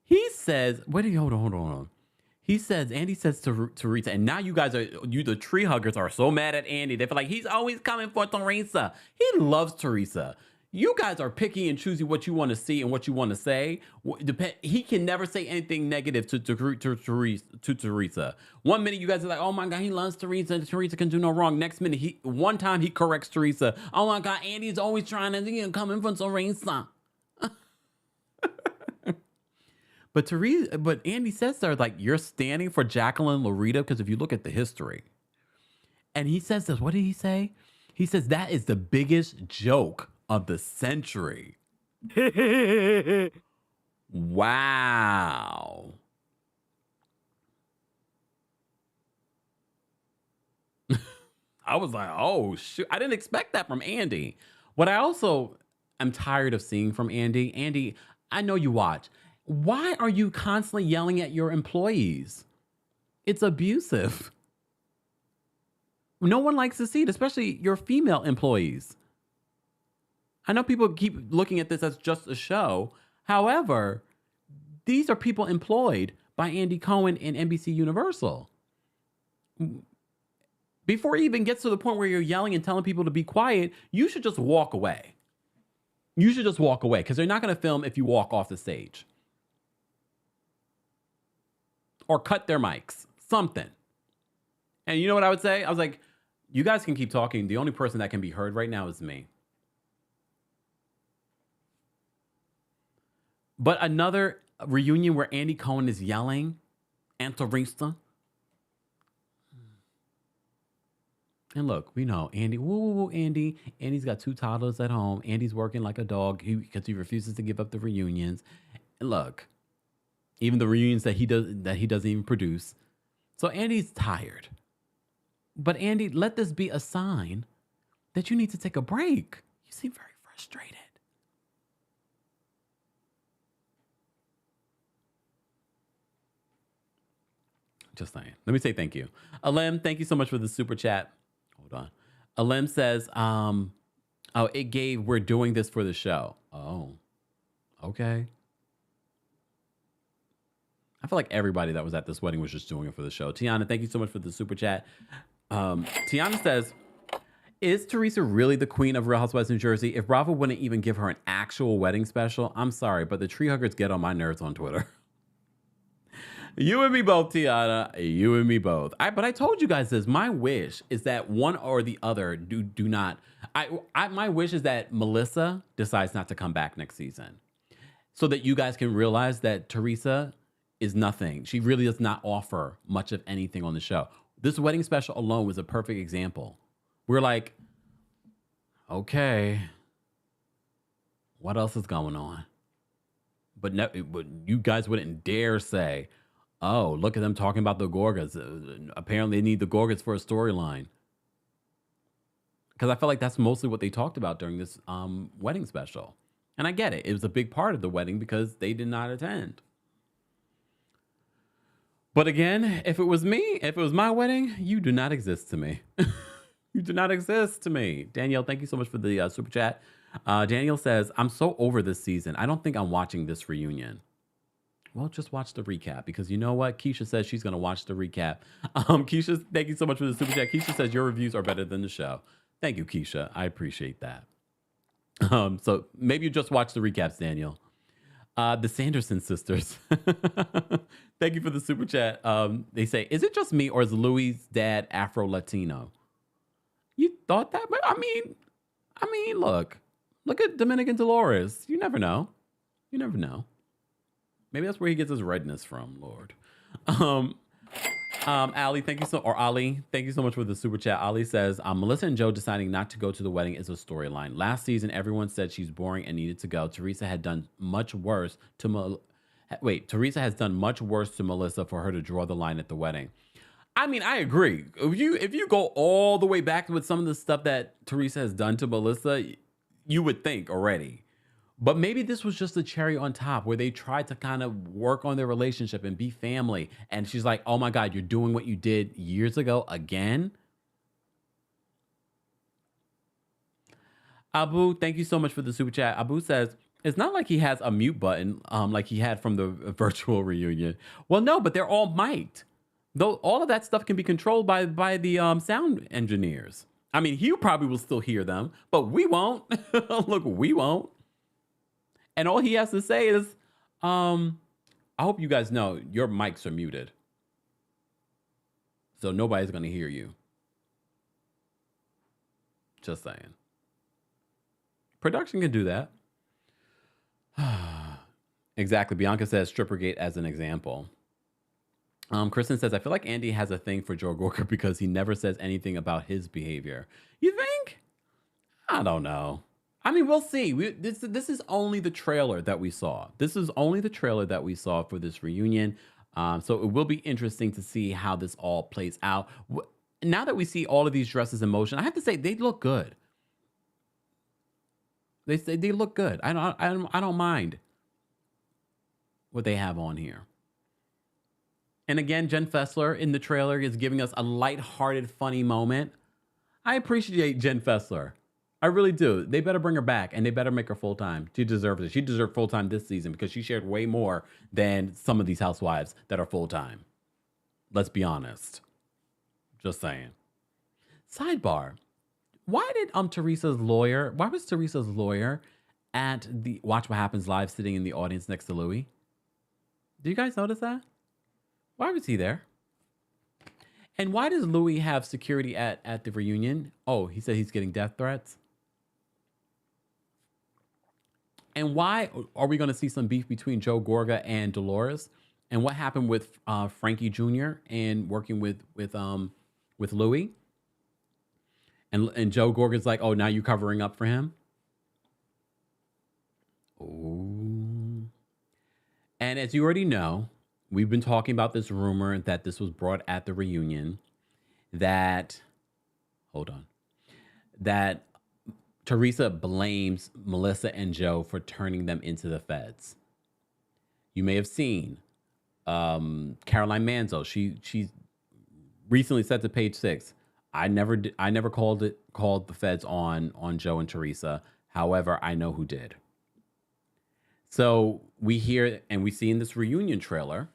He says, hold on. Andy says to Teresa, and now the tree huggers are so mad at Andy. They feel like he's always coming for Teresa. He loves Teresa. You guys are picky and choosy what you want to see and what you want to say. He can never say anything negative to Teresa. 1 minute you guys are like, oh my God, he loves Teresa. Teresa can do no wrong. Next minute, one time he corrects Teresa. Oh my God, Andy's always trying to come in for Teresa. But Andy says there, like, you're standing for Jacqueline Loretta because if you look at the history. And he says this, what did he say? He says that is the biggest joke of the century. Wow. I was like, oh, shoot. I didn't expect that from Andy. What I also am tired of seeing from Andy, I know you watch. Why are you constantly yelling at your employees? It's abusive. No one likes to see it, especially your female employees. I know people keep looking at this as just a show. However, these are people employed by Andy Cohen and NBC Universal. Before it even gets to the point where you're yelling and telling people to be quiet, you should just walk away. You should just walk away because they're not going to film if you walk off the stage. Or cut their mics. Something. And you know what I would say? I was like, you guys can keep talking. The only person that can be heard right now is me. But another reunion where Andy Cohen is yelling, and Teresa. And look, we know Andy, Andy. Andy's got 2 toddlers at home. Andy's working like a dog because he refuses to give up the reunions. And look, even the reunions that he doesn't even produce. So Andy's tired. But Andy, let this be a sign that you need to take a break. You seem very frustrated. Just saying. Let me say thank you. Alem, thank you so much for the super chat. Hold on. Alem says, it gave, we're doing this for the show. Oh, okay. I feel like everybody that was at this wedding was just doing it for the show. Tiana, thank you so much for the super chat. Tiana says, is Teresa really the queen of Real Housewives New Jersey? If Bravo wouldn't even give her an actual wedding special, I'm sorry, but the tree huggers get on my nerves on Twitter. You and me both, Tiana. You and me both. But I told you guys this. My wish is that one or the other do not. My wish is that Melissa decides not to come back next season, so that you guys can realize that Teresa is nothing. She really does not offer much of anything on the show. This wedding special alone was a perfect example. We're like, okay, what else is going on? But you guys wouldn't dare say, oh, look at them talking about the Gorgas. Apparently they need the Gorgas for a storyline. Because I felt like that's mostly what they talked about during this wedding special. And I get it. It was a big part of the wedding because they did not attend. But again, if it was me, if it was my wedding, you do not exist to me. You do not exist to me. Danielle, thank you so much for the super chat. Danielle says, I'm so over this season. I don't think I'm watching this reunion. Well, just watch the recap because you know what? Keisha says she's going to watch the recap. Keisha, thank you so much for the super chat. Keisha says your reviews are better than the show. Thank you, Keisha. I appreciate that. So maybe you just watch the recaps, Daniel. The Sanderson sisters. Thank you for the super chat. They say, is it just me or is Louie's dad Afro-Latino? You thought that? But I mean, look at Dominican Dolores. You never know. You never know. Maybe that's where he gets his redness from, Lord. Ali, thank you so much for the super chat. Ali says, Melissa and Joe deciding not to go to the wedding is a storyline. Last season, everyone said she's boring and needed to go. Teresa has done much worse to Melissa for her to draw the line at the wedding. I mean, I agree. If you go all the way back with some of the stuff that Teresa has done to Melissa, you would think already. But maybe this was just a cherry on top where they tried to kind of work on their relationship and be family. And she's like, oh my God, you're doing what you did years ago again? Abu, thank you so much for the super chat. Abu says, it's not like he has a mute button like he had from the virtual reunion. Well, no, but they're all mic'd. Though all of that stuff can be controlled by the sound engineers. I mean, he probably will still hear them, but we won't. Look, we won't. And all he has to say is, I hope you guys know your mics are muted. So nobody's going to hear you. Just saying. Production can do that. Exactly. Bianca says Strippergate as an example. Kristen says, I feel like Andy has a thing for Joe Gorka because he never says anything about his behavior. You think? I don't know. I mean, we'll see. This is only the trailer that we saw. This is only the trailer that we saw for this reunion. So it will be interesting to see how this all plays out. Now that we see all of these dresses in motion, I have to say they look good. They say they look good. I don't mind what they have on here. And again, Jen Fessler in the trailer is giving us a lighthearted, funny moment. I appreciate Jen Fessler. I really do. They better bring her back and they better make her full time. She deserves it. She deserved full time this season because she shared way more than some of these housewives that are full time. Let's be honest. Just saying. Sidebar. Why was Teresa's lawyer at the Watch What Happens Live sitting in the audience next to Louie? Do you guys notice that? Why was he there? And why does Louie have security at the reunion? Oh, he said he's getting death threats. And why are we going to see some beef between Joe Gorga and Dolores? And what happened with Frankie Jr. and working with Louie? And Joe Gorga's like, oh, now you're covering up for him? Oh. And as you already know, we've been talking about this rumor that this was brought at the reunion that Teresa blames Melissa and Joe for turning them into the feds. You may have seen Caroline Manzo. She recently said to Page Six, I never called the feds on Joe and Teresa. However, I know who did. So we hear and we see in this reunion trailer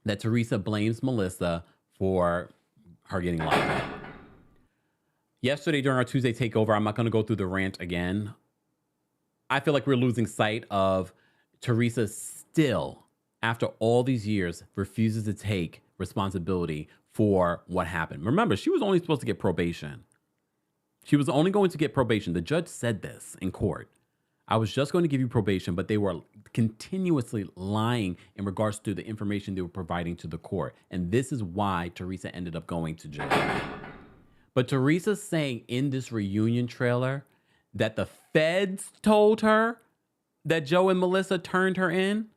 that Teresa blames Melissa for her getting locked up. Yesterday during our Tuesday takeover, I'm not going to go through the rant again. I feel like we're losing sight of Teresa still, after all these years, refuses to take responsibility for what happened. Remember, she was only supposed to get probation. She was only going to get probation. The judge said this in court. I was just going to give you probation, but they were continuously lying in regards to the information they were providing to the court. And this is why Teresa ended up going to jail. But Teresa's saying in this reunion trailer that the feds told her that Joe and Melissa turned her in.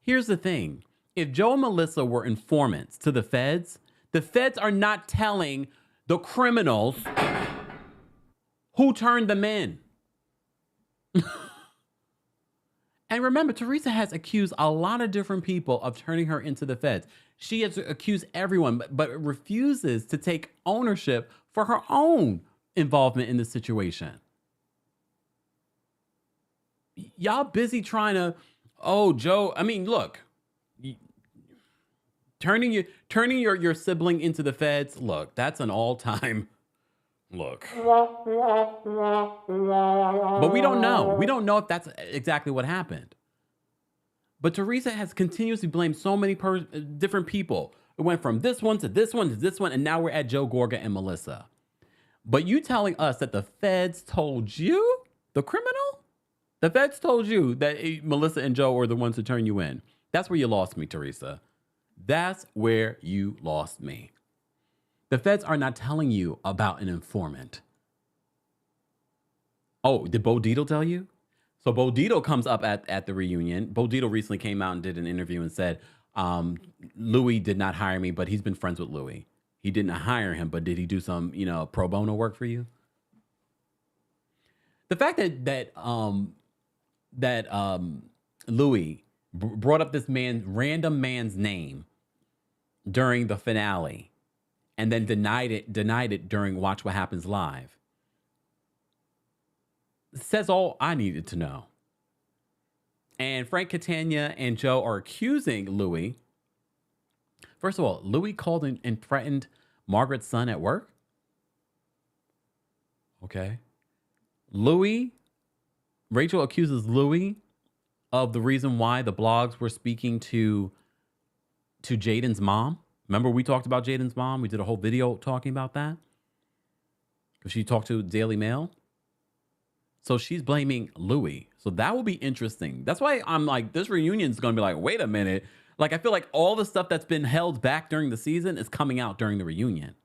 Here's the thing. If Joe and Melissa were informants to the feds are not telling the criminals who turned them in. And remember, Teresa has accused a lot of different people of turning her into the feds. She has accused everyone, but refuses to take ownership for her own involvement in the situation. Y'all busy trying to, Joe, I mean, look, turning your sibling into the feds, look, that's an all-time look. But we don't know. We don't know if that's exactly what happened. But Teresa has continuously blamed so many different people. It went from this one to this one to this one, and now we're at Joe Gorga and Melissa. But you telling us that the feds told you, the criminal? The feds told you that Melissa and Joe were the ones to turn you in. That's where you lost me, Teresa. That's where you lost me. The feds are not telling you about an informant. Oh, did Bo Dietl tell you? So Bo Dietl comes up at the reunion. Bo Dietl recently came out and did an interview and said, Louie did not hire me, but he's been friends with Louie. He didn't hire him, but did he do some, pro bono work for you? The fact that Louie brought up this random man's name during the finale and then denied it during Watch What Happens Live says all I needed to know. And Frank Catania and Joe are accusing Louie. First of all, Louie called and threatened Margaret's son at work. Okay. Rachel accuses Louie of the reason why the blogs were speaking to Jaden's mom. Remember we talked about Jaden's mom? We did a whole video talking about that. She talked to Daily Mail. So she's blaming Louie. So that will be interesting. That's why I'm like, this reunion is going to be like, wait a minute. Like, I feel like all the stuff that's been held back during the season is coming out during the reunion.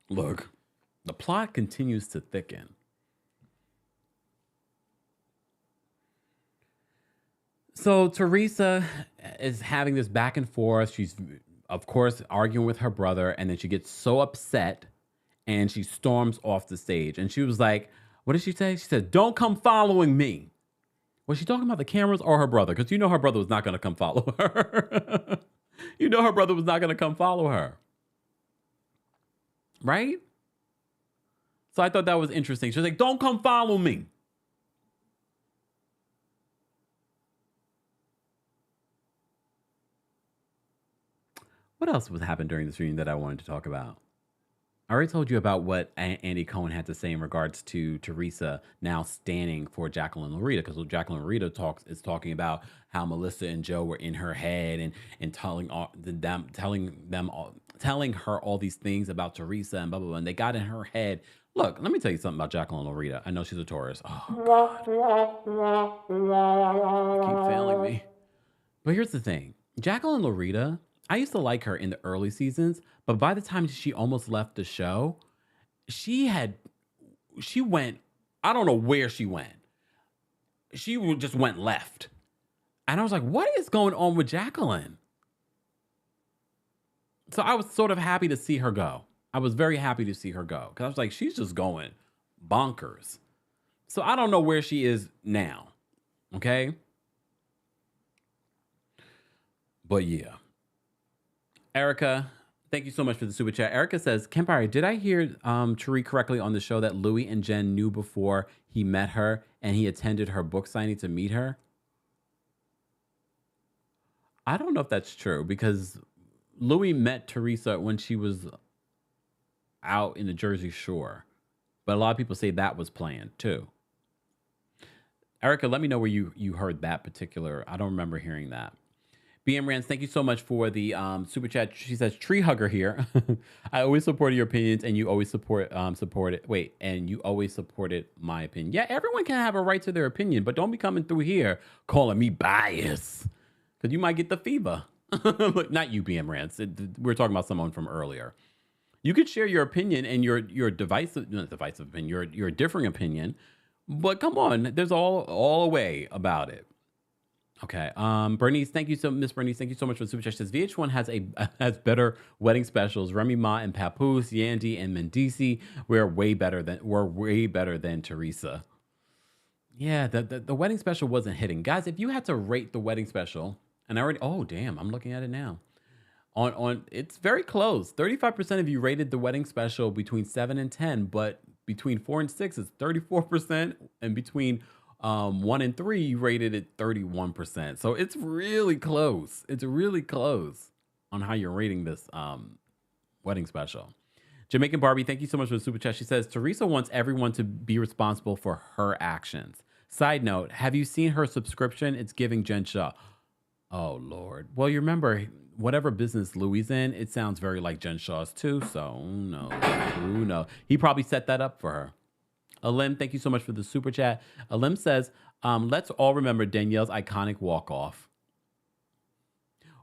Look, the plot continues to thicken. So Teresa is having this back and forth. She's, of course, arguing with her brother, and then she gets so upset and she storms off the stage. And she was like, what did she say? She said, don't come following me. Was she talking about the cameras or her brother? Because you know her brother was not going to come follow her. You know her brother was not going to come follow her. Right? So I thought that was interesting. She was like, don't come follow me. What else was happened during the stream that I wanted to talk about? I already told you about what Andy Cohen had to say in regards to Teresa now standing for Jacqueline Loretta, because Jacqueline Loretta is talking about how Melissa and Joe were in her head and telling her all these things about Teresa and blah blah blah, and they got in her head. Look, let me tell you something about Jacqueline Loretta. I know she's a Taurus. Oh, God. Keep failing me. But here's the thing, Jacqueline Loretta, I used to like her in the early seasons, but by the time she almost left the show, she went, I don't know where she went. She just went left. And I was like, what is going on with Jacqueline? So I was sort of happy to see her go. I was very happy to see her go because I was like, she's just going bonkers. So I don't know where she is now. Okay. But yeah. Erica, thank you so much for the super chat. Erica says, Kempire, did I hear Tariq correctly on the show that Louie and Jen knew before he met her and he attended her book signing to meet her? I don't know if that's true because Louie met Teresa when she was out in the Jersey Shore. But a lot of people say that was planned too. Erica, let me know where you heard that particular. I don't remember hearing that. BM Rans, thank you so much for the super chat. She says, tree hugger here. I always supported your opinions and you always you always supported my opinion. Yeah, everyone can have a right to their opinion, but don't be coming through here calling me biased because you might get the fever. Not you, BM Rans. We're talking about someone from earlier. You could share your opinion and your not divisive opinion, your differing opinion, but come on, there's all a way about it. Okay. Bernice, Miss Bernice, thank you so much for the super chat. She says VH1 has better wedding specials. Remy Ma and Papoose, Yandy and Mendici were way better than Teresa. Yeah, the wedding special wasn't hitting. Guys, if you had to rate the wedding special, and I already I'm looking at it now. On it's very close. 35% of you rated the wedding special between 7 and 10, but between 4 and 6 is 34%, and between 1 and 3, you rated it 31%. So it's really close. It's really close on how you're rating this wedding special. Jamaican Barbie, thank you so much for the super chat. She says, Teresa wants everyone to be responsible for her actions. Side note, have you seen her subscription? It's giving Jen Shaw. Oh, Lord. Well, you remember, whatever business Louie's in, it sounds very like Jen Shaw's too. So, who knows? He probably set that up for her. Alim, thank you so much for the super chat. Alim says, let's all remember Danielle's iconic walk-off.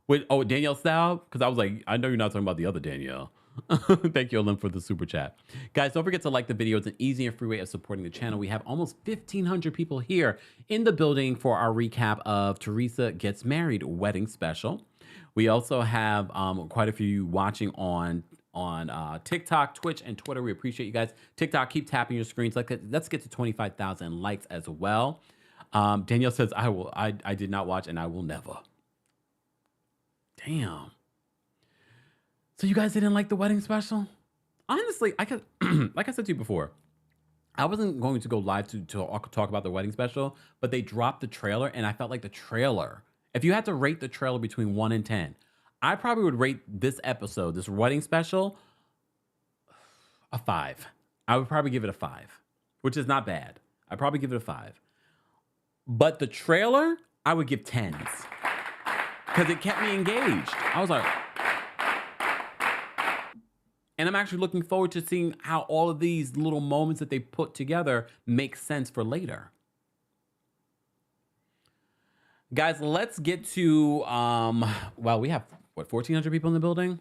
Danielle style? Because I was like, I know you're not talking about the other Danielle. Thank you, Alim, for the super chat. Guys, don't forget to like the video. It's an easy and free way of supporting the channel. We have almost 1,500 people here in the building for our recap of Teresa Gets Married wedding special. We also have quite a few watching on TikTok, Twitch, and Twitter. We appreciate you guys. TikTok, keep tapping your screens. Let's get to 25,000 likes as well. Danielle says, I did not watch and I will never. Damn. So you guys didn't like the wedding special? Honestly, like I said to you before, I wasn't going to go live to talk about the wedding special, but they dropped the trailer and I felt like the trailer, if you had to rate the trailer between 1 and 10, I probably would rate this episode, this wedding special, a 5. I would probably give it a 5, which is not bad. I'd probably give it a 5. But the trailer, I would give 10s because it kept me engaged. I was like, and I'm actually looking forward to seeing how all of these little moments that they put together make sense for later. Guys, let's get to, we have, 1,400 people in the building?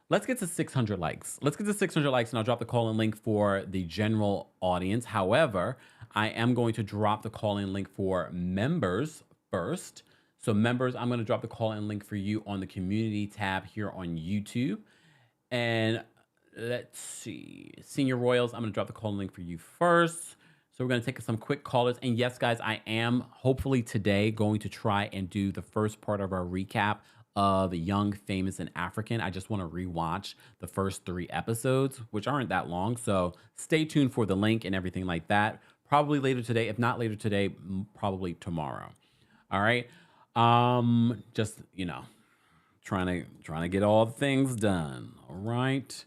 Let's get to 600 likes. Let's get to 600 likes, and I'll drop the call-in link for the general audience. However, I am going to drop the call-in link for members first. So members, I'm going to drop the call-in link for you on the community tab here on YouTube. And let's see. Senior Royals, I'm going to drop the call link for you first. So we're going to take some quick callers. And yes, guys, I am hopefully today going to try and do the first part of our recap of Young, Famous, and African. I just want to rewatch the first 3 episodes, which aren't that long. So stay tuned for the link and everything like that. Probably later today. If not later today, probably tomorrow. All right. Just, trying to get all the things done. All right.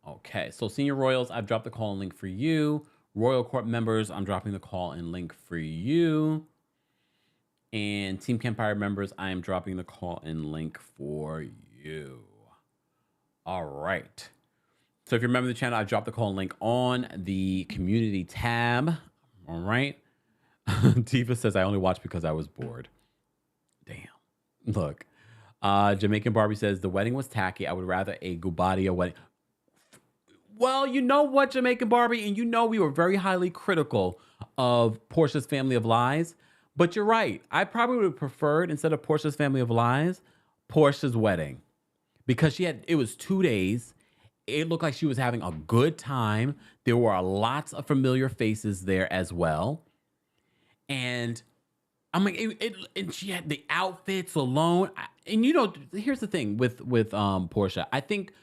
Okay, so Senior Royals, I've dropped the call and link for you. Royal Court members, I'm dropping the call and link for you. And Team Kempire members, I am dropping the call and link for you. All right. So if you're a member of the channel, I've dropped the call and link on the community tab. All right. Tifa says, I only watched because I was bored. Damn. Look. Jamaican Barbie says, the wedding was tacky. I would rather a Gubadia wedding. Well, you know what, Jamaican Barbie, and we were very highly critical of Portia's Family of Lies, but you're right. I probably would have preferred, instead of Portia's Family of Lies, Portia's wedding, because it was 2 days. It looked like she was having a good time. There were lots of familiar faces there as well, and I mean, and she had the outfits alone. And here's the thing with Portia. I think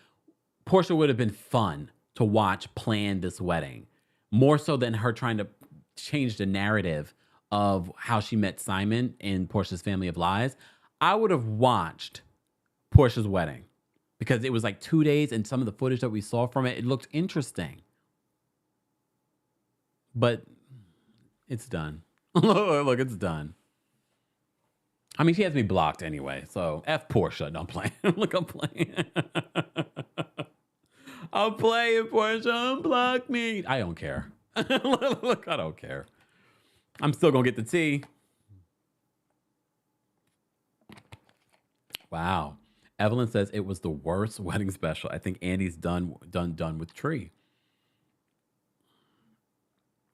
Portia would have been fun to watch plan this wedding, more so than her trying to change the narrative of how she met Simon in Portia's Family of Lies. I would have watched Portia's wedding because it was like 2 days, and some of the footage that we saw from it looked interesting. But it's done. Look, it's done. I mean, she has me blocked anyway, so F Portia. No, I'm playing. Look, I'm playing. I'll play it, Portia. Unblock me. I don't care. Look, I don't care. I'm still going to get the tea. Wow. Evelyn says it was the worst wedding special. I think Andy's done with Tree.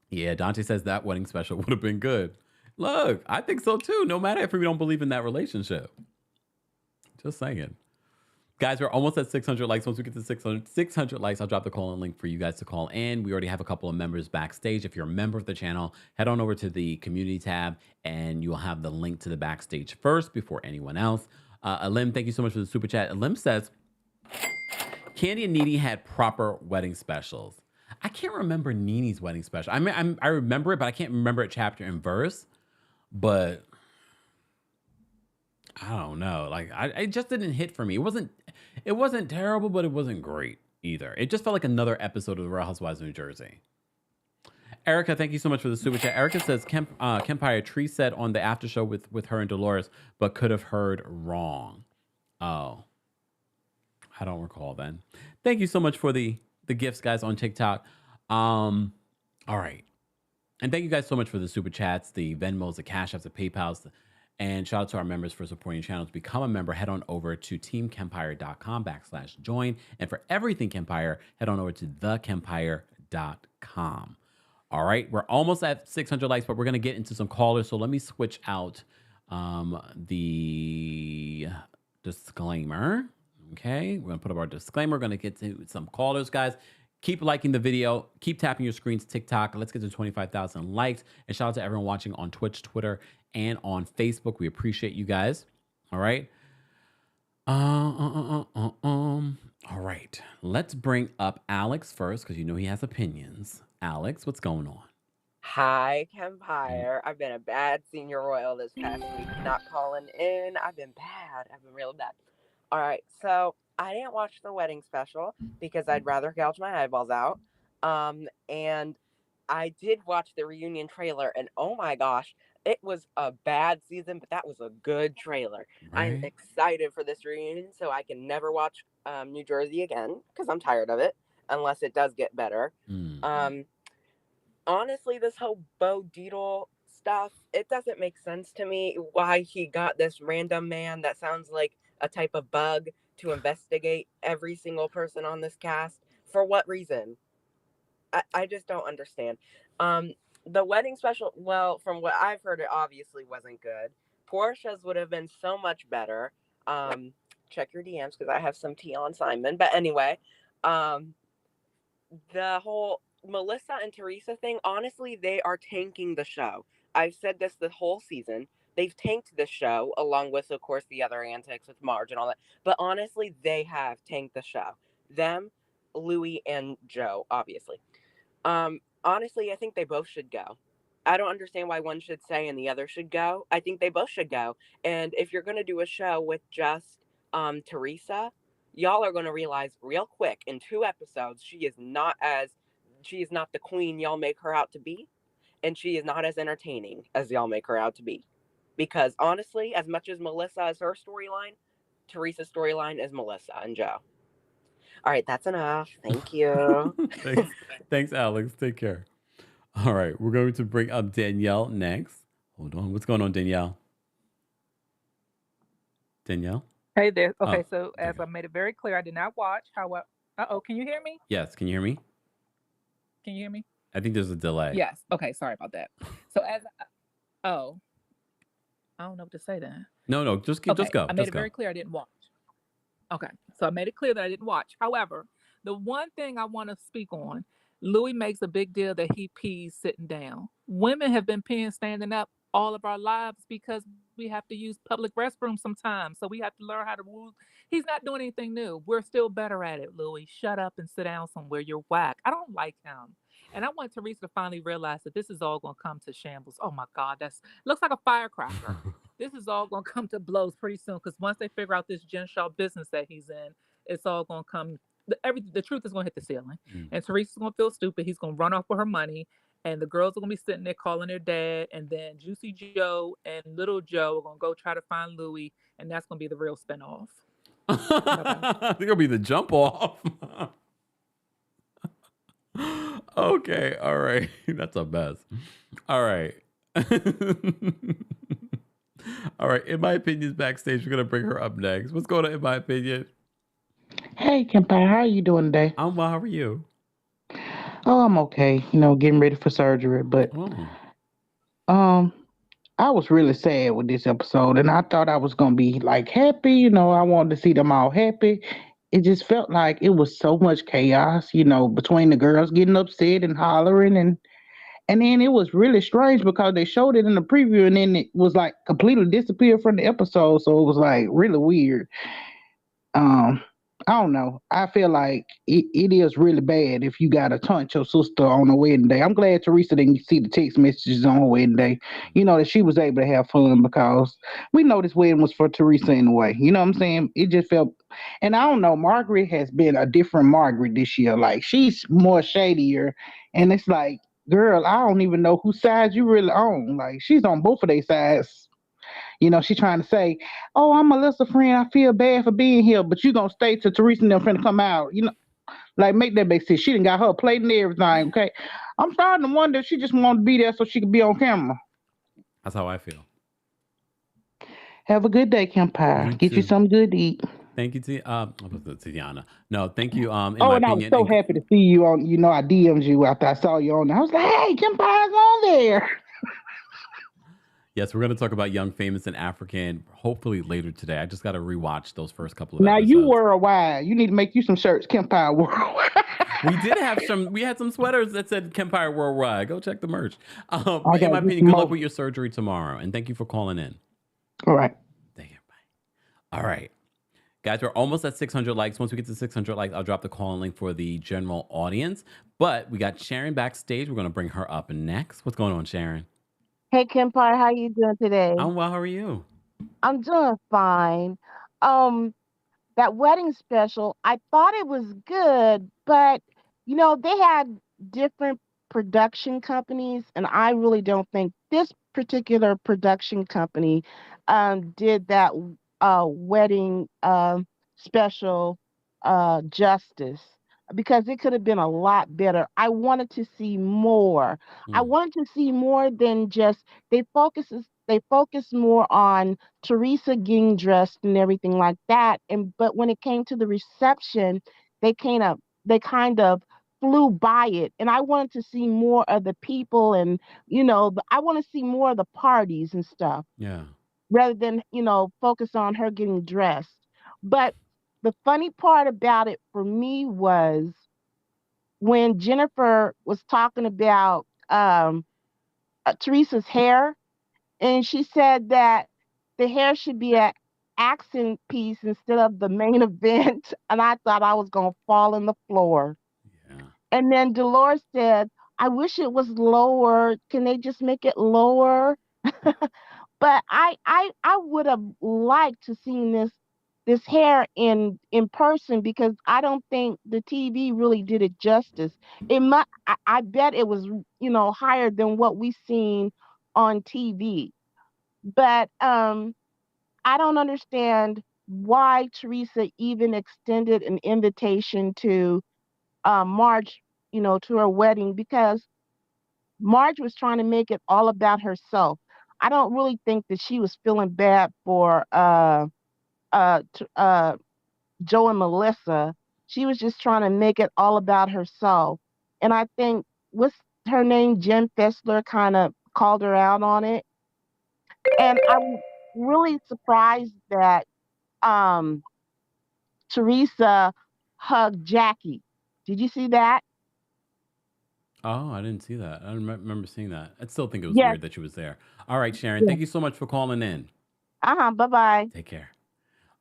Yeah, Dante says that wedding special would have been good. Look, I think so too, no matter if we don't believe in that relationship. Just saying. Guys, we're almost at 600 likes. Once we get to 600 likes, I'll drop the call and link for you guys to call in. We already have a couple of members backstage. If you're a member of the channel, head on over to the community tab and you'll have the link to the backstage first before anyone else. Alim, thank you so much for the super chat. Alim says, Candy and Nene had proper wedding specials. I can't remember Nene's wedding special. I mean, I remember it, but I can't remember it chapter and verse. But I don't know. Like, it just didn't hit for me. It wasn't terrible, but it wasn't great either. It just felt like another episode of the Real Housewives of New Jersey. Erica, thank you so much for the super chat. Erica says, Kempire Tree said on the after show with her and Dolores, but could have heard wrong. Oh, I don't recall then. Thank you so much for the gifts, guys, on TikTok. All right. And thank you guys so much for the super chats, the Venmos, the Cash Apps, the PayPals, and shout out to our members for supporting channels. Become a member. Head on over to teamkempire.com/join. And for everything Kempire, head on over to TheKempire.com. All right. We're almost at 600 likes, but we're going to get into some callers. So let me switch out the disclaimer. Okay. We're going to put up our disclaimer. We're going to get to some callers, guys. Keep liking the video. Keep tapping your screens, TikTok. Let's get to 25,000 likes. And shout out to everyone watching on Twitch, Twitter, and on Facebook. We appreciate you guys. All right. All right. Let's bring up Alex first because he has opinions. Alex, what's going on? Hi, Kempire. I've been a bad senior royal this past week, not calling in. I've been bad. I've been real bad. All right. So I didn't watch the wedding special because I'd rather gouge my eyeballs out. And I did watch the reunion trailer, and oh my gosh, it was a bad season, but that was a good trailer. Right. I'm excited for this reunion so I can never watch New Jersey again because I'm tired of it unless it does get better. Honestly, this whole Bo Dietl stuff, it doesn't make sense to me why he got this random man that sounds like a type of bug to investigate every single person on this cast. For what reason? I just don't understand. The wedding special, well, from what I've heard, it obviously wasn't good. Portia's would have been so much better. check your DMs because I have some tea on Simon. But anyway, um, the whole Melissa and Teresa thing, honestly, they are tanking the show. I've said this the whole season. They've tanked the show, along with, of course, the other antics with Marge and all that. But honestly, they have tanked the show. Them, Louie, and Joe, obviously. Honestly, I think they both should go. I don't understand why one should stay and the other should go. I think they both should go. And if you're gonna do a show with just Teresa, y'all are gonna realize real quick in 2 episodes she is not the queen y'all make her out to be, and she is not as entertaining as y'all make her out to be. Because honestly, as much as Melissa is her storyline, Teresa's storyline is Melissa and Joe. All right, that's enough. Thank you. Thanks, Alex. Take care. All right, we're going to bring up Danielle next. Hold on. What's going on, Danielle? Danielle? Hey there. Okay, Oh, so there as you I go. made it very clear, I did not watch. However, can you hear me? Yes, can you hear me? Can you hear me? I think there's a delay. Yes. Okay, sorry about that. So oh, I don't know what to say then. No, just Okay, go. I made Just it go. very clear I didn't watch. Okay, so I made it clear that I didn't watch. However, the one thing I want to speak on, Louis makes a big deal that he pees sitting down. Women have been peeing standing up all of our lives because we have to use public restrooms sometimes. So we have to learn how to move. He's not doing anything new. We're still better at it, Louis. Shut up and sit down somewhere. You're whack. I don't like him. And I want Teresa to finally realize that this is all going to come to shambles. Oh my God, that's looks like a firecracker. This is all going to come to blows pretty soon because once they figure out this Jen Shaw business that he's in, it's all going to come. The truth is going to hit the ceiling. And Teresa's going to feel stupid. He's going to run off with her money. And the girls are going to be sitting there calling their dad. And then Juicy Joe and Little Joe are going to go try to find Louis. And that's going to be the real spinoff. I think it'll be the jump off. Okay, all right. That's a mess. All right. All right. In my opinion, backstage, we're gonna bring her up next. What's going on in my opinion? Hey, Kempire, how are you doing today? I'm well. How are you? Oh, I'm okay. You know, getting ready for surgery, but Oh. um, I was really sad with this episode, and I thought I was gonna be like happy. You know, I wanted to see them all happy. It just felt like it was so much chaos. You know, between the girls getting upset and hollering, and then it was really strange because they showed it in the preview, and then it was like completely disappeared from the episode. So it was like really weird. Um, I don't know. I feel like it is really bad if you got to taunt your sister on a wedding day. I'm glad Teresa didn't see the text messages on her wedding day. You know, that she was able to have fun because we know this wedding was for Teresa anyway. You know what I'm saying? It just felt, and I don't know, Margaret has been a different Margaret this year. Like, she's more shadier, and it's like, girl, I don't even know whose side you really on. Like, she's on both of their sides. You know, she's trying to say, "Oh, I'm Melissa's friend. I feel bad for being here, but you gonna stay till Teresa and them finna come out." You know, like, make that make sense. She done got her plate and everything. Okay, I'm starting to wonder if she just wanted to be there so she could be on camera. That's how I feel. Have a good day, Kempire. You Get you too. something good to eat. Thank you, Tiana. No, thank you. In Oh, my and I was opinion, so happy to see you on. You know, I DM'd you after I saw you on there. I was like, "Hey, Kempire's on there." yes, we're gonna talk about Young, Famous, and African. Hopefully later today. I just got to rewatch those first couple of Now you episodes. worldwide. You need to make you some shirts, Kempire Worldwide. We did have some. We had some sweaters that said Kempire Worldwide. Go check the merch. I In gotta my get opinion, some good luck more. with your surgery tomorrow, and thank you for calling in. All right. Thank you. Bye. All right, guys, we're almost at 600 likes. Once we get to 600 likes, I'll drop the call-in link for the general audience. But we got Sharon backstage. We're gonna bring her up next. What's going on, Sharon? Hey, Kempire, how you doing today? I'm well. How are you? I'm doing fine. Um, that wedding special, I thought it was good, but they had different production companies, and I really don't think this particular production company did that wedding special justice because it could have been a lot better. I wanted to see more. I Mm, wanted to see more than just they focus more on Teresa getting dressed and everything like that. But when it came to the reception, they kind of flew by it. And I wanted to see more of the people and I want to see more of the parties and stuff yeah. rather than focus on her getting dressed. But the funny part about it for me was when Jennifer was talking about Teresa's hair, and she said that the hair should be an accent piece instead of the main event, and I thought I was gonna fall on the floor. Yeah. And then Dolores said, "I wish it was lower. Can they just make it lower?" But I would have liked to seen this hair in person because I don't think the TV really did it justice. I bet it was higher than what we seen on TV. But I don't understand why Teresa even extended an invitation to Marge, to her wedding because Marge was trying to make it all about herself. I don't really think that she was feeling bad for Joe and Melissa. She was just trying to make it all about herself. And I think what's her name, Jen Fessler, kind of called her out on it. And I'm really surprised that um, Teresa hugged Jackie. Did you see that? Oh, I didn't see that. I don't remember seeing that. I still think it was Yes. weird that she was there. All right, Sharon. Yes. Thank you so much for calling in. Bye bye. Take care.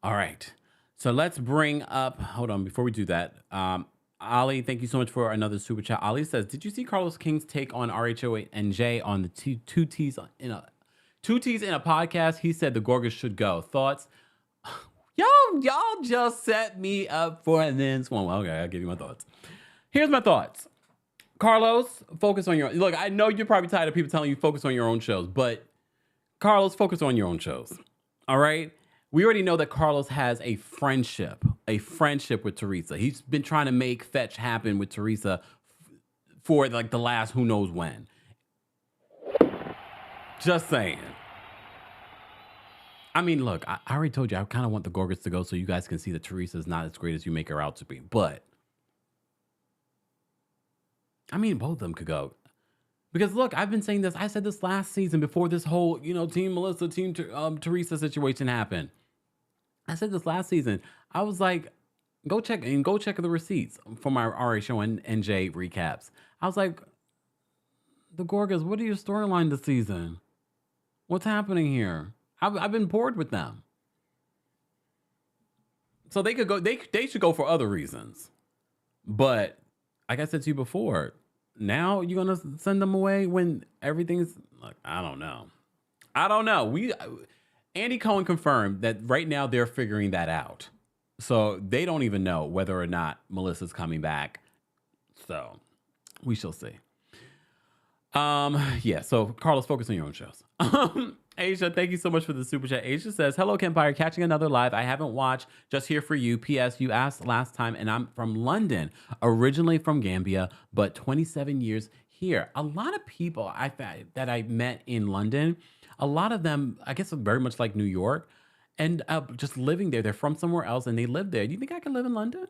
All right. So let's bring up. Hold on. Before we do that, Ali, thank you so much for another super chat. Ali says, "Did you see Carlos King's take on RHO and J on the two T's in a podcast? He said the Gorgas should go. Thoughts? Y'all just set me up for this one. Well, okay, I'll give you my thoughts. Here's my thoughts. Carlos, focus on your. Look, I know you're probably tired of people telling you focus on your own shows, but Carlos, focus on your own shows. All right. We already know that Carlos has a friendship with Teresa. He's been trying to make fetch happen with Teresa for like the last who knows when. Just saying. I mean, look, I already told you I kind of want the Gorgas to go so you guys can see that Teresa's not as great as you make her out to be. But I mean, both of them could go. Because look, I've been saying this. I said this last season before this whole, Team Melissa, Team Teresa situation happened. I said this last season. I was like, go check the receipts for my RHO and NJ recaps. I was like, the Gorgas, what are your storyline this season? What's happening here? I've been bored with them. So they could go. They should go for other reasons. But like I said to you before, now you're gonna send them away when everything's like, I don't know. Andy Cohen confirmed that right now they're figuring that out. So they don't even know whether or not Melissa's coming back. So we shall see. Yeah, so Carlos, focus on your own shows. Asia, thank you so much for the super chat. Asia says, "Hello, Kempire, catching another live. I haven't watched, just here for you. P.S. You asked last time, and I'm from London, originally from Gambia, but 27 years here. A lot of people that I met in London, a lot of them, I guess, are very much like New York, and just living there. They're from somewhere else, and they live there. Do you think I can live in London?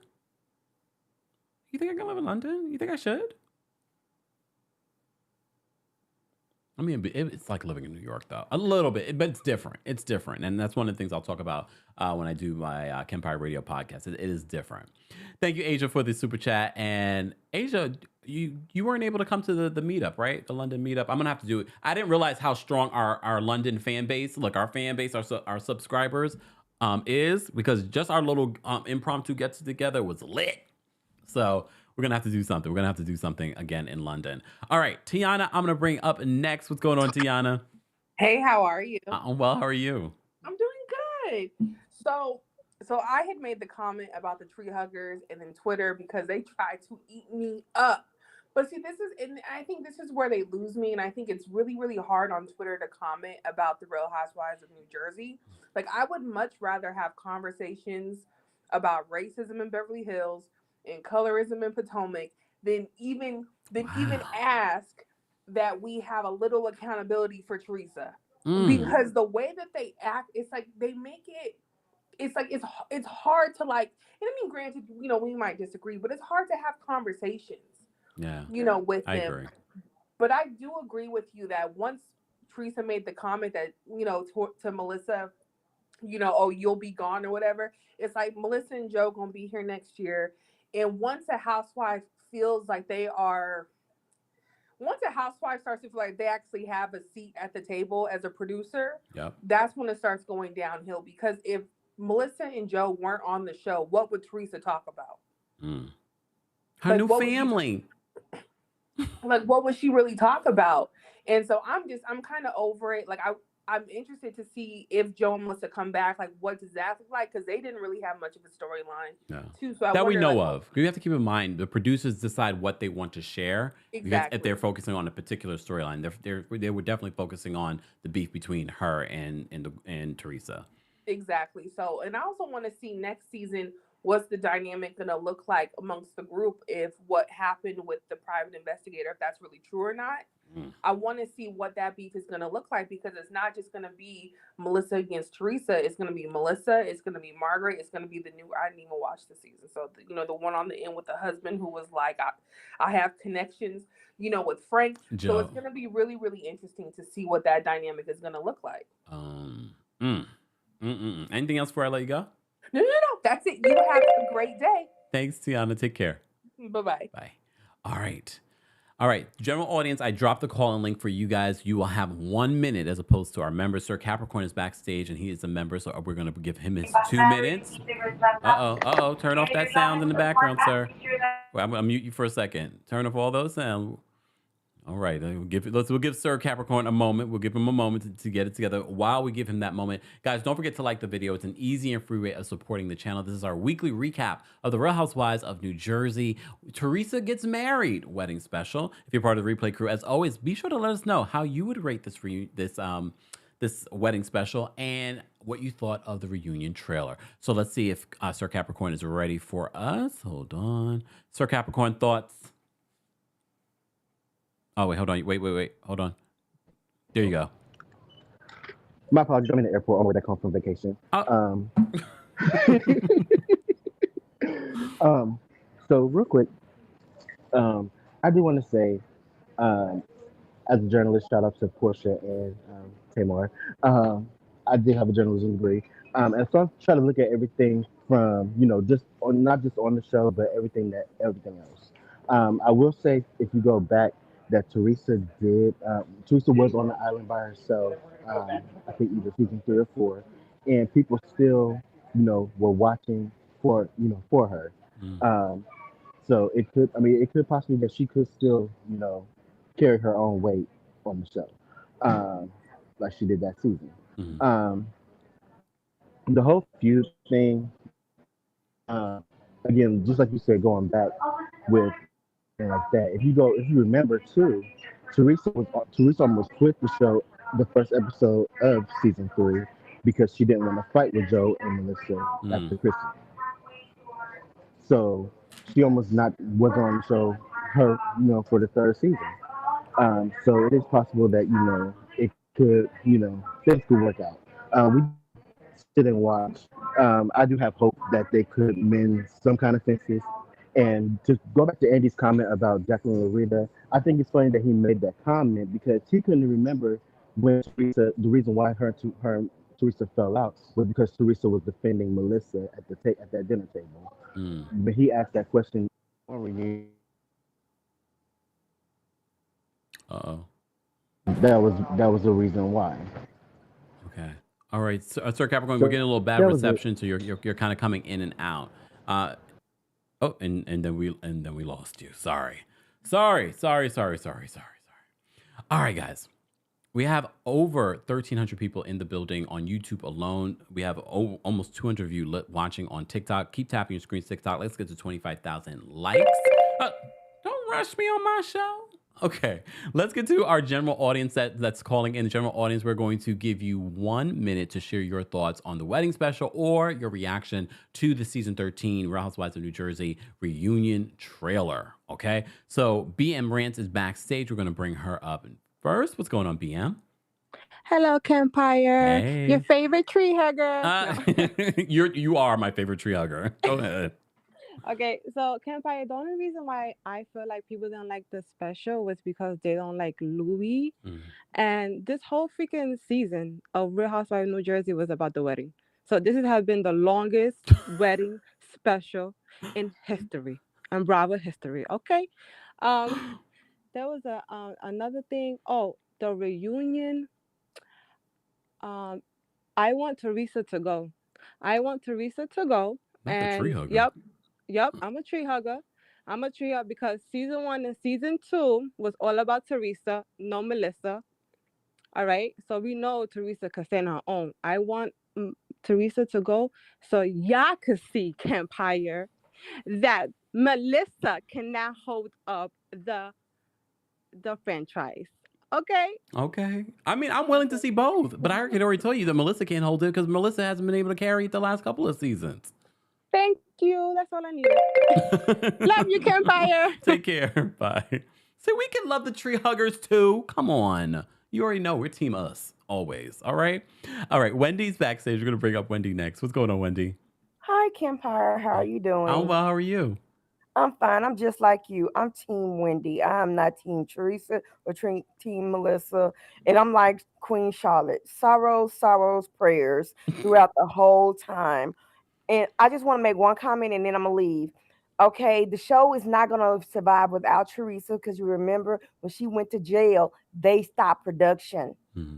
You think I can live in London? You think I should? I mean, it's like living in New York, though. A little bit, but it's different. It's different. And that's one of the things I'll talk about when I do my Kempire Radio podcast. It is different. Thank you, Asia, for the super chat. And Asia, you weren't able to come to the meetup, right? The London meetup. I'm going to have to do it. I didn't realize how strong our London fan base, like our fan base, our subscribers is, because just our little impromptu get-together was lit. So we're going to have to do something. We're going to have to do something again in London. All right, Tiana, I'm going to bring up next. What's going on, Tiana? Hey, how are you? I'm well. How are you? I'm doing good. So I had made the comment about the tree huggers and then Twitter because they tried to eat me up. But see, and I think this is where they lose me. And I think it's really, really hard on Twitter to comment about the Real Housewives of New Jersey. Like, I would much rather have conversations about racism in Beverly Hills and colorism in Potomac than even ask that we have a little accountability for Teresa. Because the way that they act, it's like they make it's like it's hard to, like, and I mean, granted, we might disagree, but it's hard to have conversations. Yeah. With I them. agree. But I do agree with you that once Teresa made the comment that, to Melissa, oh, you'll be gone or whatever. It's like Melissa and Joe gonna be here next year. And once a housewife feels like once a housewife starts to feel like they actually have a seat at the table as a producer, Yep. that's when it starts going downhill. Because if Melissa and Joe weren't on the show, what would Teresa talk about? Mm. Her Like, new what would she family. like? What would she really talk about? And so I'm kind of over it. Like, I'm interested to see if Joe and Melissa come back. Like, what does that look like? Because they didn't really have much of a storyline, No. too. So I That we wonder, know like, of. You have to keep in mind the producers decide what they want to share. Because if they're exactly. focusing on a particular storyline, they were definitely focusing on the beef between her and Teresa. Exactly. So, and I also want to see next season what's the dynamic going to look like amongst the group if what happened with the private investigator, if that's really true or not. Mm. I want to see what that beef is going to look like because it's not just going to be Melissa against Teresa. It's going to be Melissa. It's going to be Margaret. It's going to be the new. I didn't even watch the season, so the one on the end with the husband who was like, I have connections, with Frank. So it's Joe. going to be really, really interesting to see what that dynamic is going to look like. Mm. Anything else before I let you go? No. That's it. You have a great day. Thanks, Tiana. Take care. Bye-bye. Bye. All right. General audience, I dropped the call-in link for you guys. You will have 1 minute as opposed to our member. Sir Capricorn is backstage and he is a member, so we're going to give him his 2 minutes. Uh-oh. Turn off that sound in the background, sir. Well, I'm going to mute you for a second. Turn off all those sounds. All right, we'll give Sir Capricorn a moment. We'll give him a moment to get it together. While we give him that moment, guys, don't forget to like the video. It's an easy and free way of supporting the channel. This is our weekly recap of the Real Housewives of New Jersey. Teresa Gets Married wedding special. If you're part of the replay crew, as always, be sure to let us know how you would rate this wedding special and what you thought of the reunion trailer. So let's see if Sir Capricorn is ready for us. Hold on, Sir Capricorn, thoughts. Oh, wait, hold on. Wait. Hold on. There you go. My apologies. I'm in the airport on my way back home from vacation. So real quick, I do want to say, as a journalist, shout out to Portia and Tamar. I did have a journalism degree, and so I'm trying to look at everything from not just on the show, but everything else. I will say, if you go back, that Teresa was on the island by herself. I think either season 3 or 4, and people still, were watching for her. Mm. So it could possibly that she could still, carry her own weight on the show, like she did that season. Mm. The whole feud thing, again, just like you said, going back with and like that. If you remember too, Teresa almost quit the show the first episode of season 3 because she didn't want to fight with Joe and Melissa after Christmas. So she almost not was on the show for the 3rd season. So it is possible that it could things could work out. We sit and watch. I do have hope that they could mend some kind of fences. And to go back to Andy's comment about Jacqueline and Loretta, I think it's funny that he made that comment because he couldn't remember when the reason why Teresa fell out was because Teresa was defending Melissa at that dinner table. But he asked that question. That was the reason why. Okay. All right, Sir Capricorn, we're getting a little bad reception, so you're kind of coming in and out. And then we lost you. Sorry. All right, guys. We have over 1,300 people in the building on YouTube alone. We have almost 200 of you watching on TikTok. Keep tapping your screen, TikTok. Let's get to 25,000 likes. Don't rush me on my show. Okay, let's get to our general audience that's calling in. The general audience, we're going to give you 1 minute to share your thoughts on the wedding special or your reaction to the season 13 Real Housewives of New Jersey reunion trailer. Okay, so BM Rants is backstage. We're going to bring her up first. What's going on, BM? Hello, Kempire. Hey. Your favorite tree hugger. You are my favorite tree hugger. Go ahead. Okay, so Kempire, the only reason why I feel like people don't like the special was because they don't like Louie. And this whole freaking season of Real Housewives of New Jersey was about the wedding. So this has been the longest wedding special in history, and Bravo history. Okay. Um, there was a another thing. Oh, the reunion. Um, I want Teresa to go. I want Teresa to go. Not the tree And hugger. yep, I'm a tree hugger. I'm a tree hugger because season one and season two was all about Teresa, no Melissa. All right. So we know Teresa can stand on her own. I want Teresa to go so y'all could see Kempire that Melissa can now hold up the franchise. Okay. Okay. I mean, I'm willing to see both, but I can already tell you that Melissa can't hold it because Melissa hasn't been able to carry it the last couple of seasons. Thank you. That's all I needed. Love you, Kempire. Take care. Bye. See, we can love the tree huggers too. Come on. You already know we're team us always. All right. All right. Wendy's backstage. We're going to bring up Wendy next. What's going on, Wendy? Hi, Kempire. How are you I'm doing? well. How are you? I'm fine. I'm just like you. I'm Team Wendy. I'm not Team Teresa or Team Melissa. And I'm like Queen Charlotte. Sorrows, sorrows, prayers throughout the whole time. And I just want to make one comment and then I'm going to leave. Okay, the show is not going to survive without Teresa because you remember when she went to jail, they stopped production. Hmm.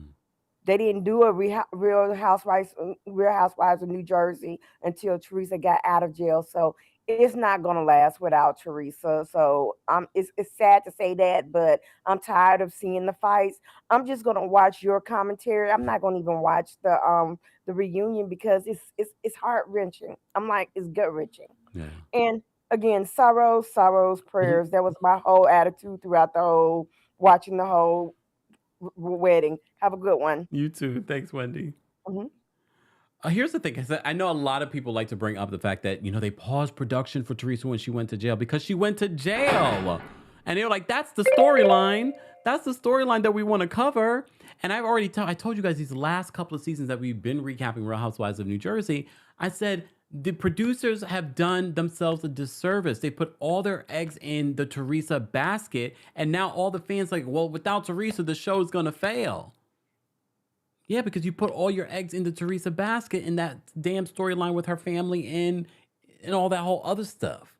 They didn't do a Real Housewives of New Jersey until Teresa got out of jail. So it's not gonna last without Teresa. So it's sad to say that, but I'm tired of seeing the fights. I'm just gonna watch your commentary. I'm not gonna even watch the reunion because it's heart wrenching. I'm like it's gut wrenching. Yeah. And again, sorrows, sorrows, Mhm. prayers. That was my whole attitude throughout the whole watching the whole wedding. Have a good one. You too. Thanks, Wendy. Mhm. Here's the thing. 'Cause I know a lot of people like to bring up the fact that, they paused production for Teresa when she went to jail because she went to jail. And they were like, that's the storyline. That's the storyline that we want to cover. And I told you guys these last couple of seasons that we've been recapping Real Housewives of New Jersey. I said, the producers have done themselves a disservice. They put all their eggs in the Teresa basket. And now all the fans like, well, without Teresa, the show is going to fail. Yeah, because you put all your eggs in the Teresa basket in that damn storyline with her family and all that whole other stuff.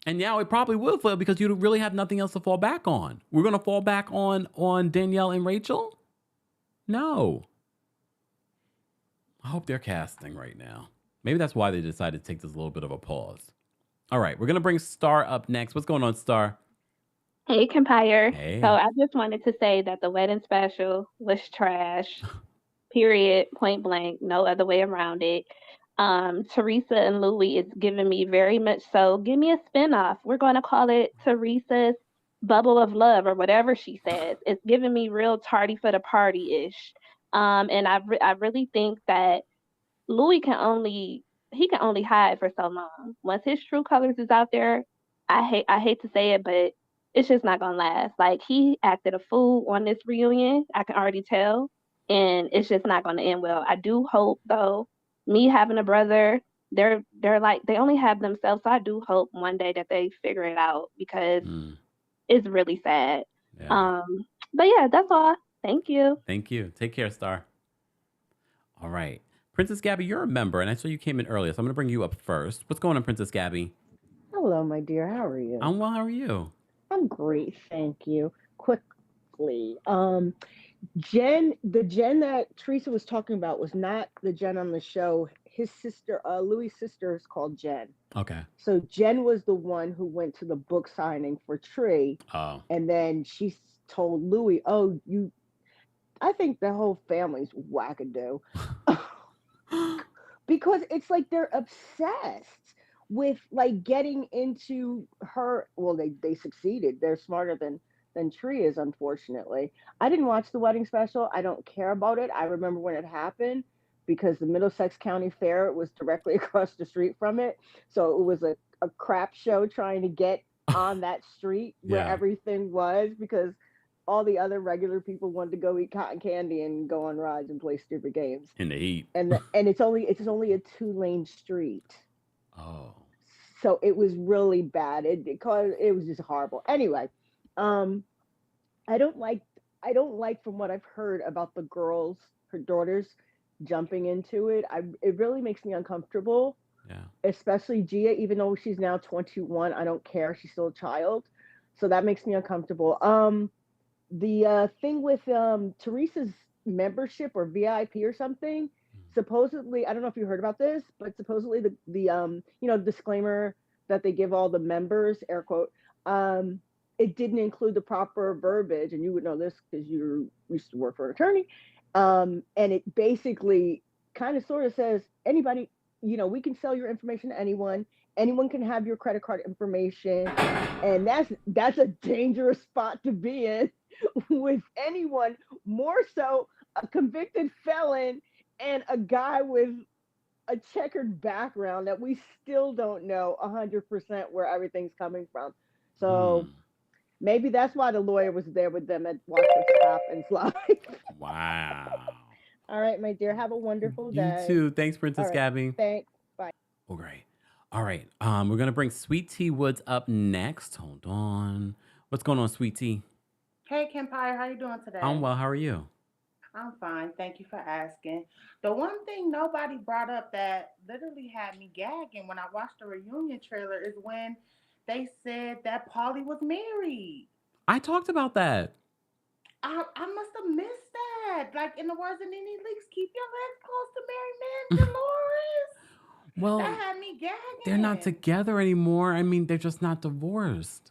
And now it probably will fail because you really have nothing else to fall back on. We're gonna fall back on Danielle and Rachel? No. I hope they're casting right now. Maybe that's why they decided to take this little bit of a pause. All right, we're gonna bring Star up next. What's going on, Star? Hey, Kempire. So Hey. I just wanted to say that the wedding special was trash. Period. Point blank. No other way around it. Teresa and Louie is giving me very much so. Give me a spinoff. We're going to call it Teresa's Bubble of Love or whatever she says. It's giving me real tardy for the party ish. And I really think that Louis can only hide for so long. Once his true colors is out there, I hate to say it, but it's just not gonna last. Like he acted a fool on this reunion, I can already tell, and it's just not gonna end well. I do hope though, me having a brother, they're like they only have themselves. So I do hope one day that they figure it out because Mm, it's really sad. yeah. Um, but yeah, that's all. Thank you. Thank you. Take care, Star. All right. Princess Gabby, you're a member, and I saw you came in earlier, so I'm gonna bring you up first. What's going on, Princess Gabby? Hello, my dear. How are you? I'm well. How are you? I'm great, thank you. Quickly, the Jen that Teresa was talking about was not the Jen on the show. His sister, Louis' sister, is called Jen. Okay. So Jen was the one who went to the book signing for Tree, Oh. and then she told Louis, "Oh, you." I think the whole family's wackadoo. Because it's like they're obsessed with like getting into her. Well, they succeeded. They're smarter than Tree is, unfortunately. I didn't watch the wedding special. I don't care about it. I remember when it happened because the Middlesex County Fair was directly across the street from it. So it was a crap show trying to get on that street where Yeah. everything was because all the other regular people wanted to go eat cotton candy and go on rides and play stupid games. In the heat. And it's only a 2-lane street. Oh. So it was really bad. It was just horrible. Anyway, um I don't like from what I've heard about the girls, her daughters, jumping into it. It really makes me uncomfortable, Yeah. especially Gia. Even though she's now 21, I don't care. She's still a child, so that makes me uncomfortable. The thing with Teresa's membership or VIP or something. Supposedly, I don't know if you heard about this, but supposedly the disclaimer that they give all the members, air quote, um, it didn't include the proper verbiage, and you would know this because you used to work for an attorney. And it basically kind of sort of says anybody, we can sell your information to anyone. Anyone can have your credit card information, and that's a dangerous spot to be in with anyone, more so a convicted felon and a guy with a checkered background that we still don't know 100% where everything's coming from. So maybe that's why the lawyer was there with them at Watch What Happens Live. Wow. All right, my dear, have a wonderful You day. too. Thanks, All Princess right, Gabby. thanks. Bye. Oh, great. All right. We're gonna bring Sweet Tea Woods up next. Hold on. What's going on, Sweet Tea? Hey, Kempire, how you doing I'm today? well. How are you? I'm fine. Thank you for asking. The one thing nobody brought up that literally had me gagging when I watched the reunion trailer is when they said that Polly was married. I talked about that. I must have missed that. Like in the words of Nene Leaks, keep your legs close to Mary Man, Dolores. Well, That had me they're not gagging. together anymore. I mean, they're just not divorced.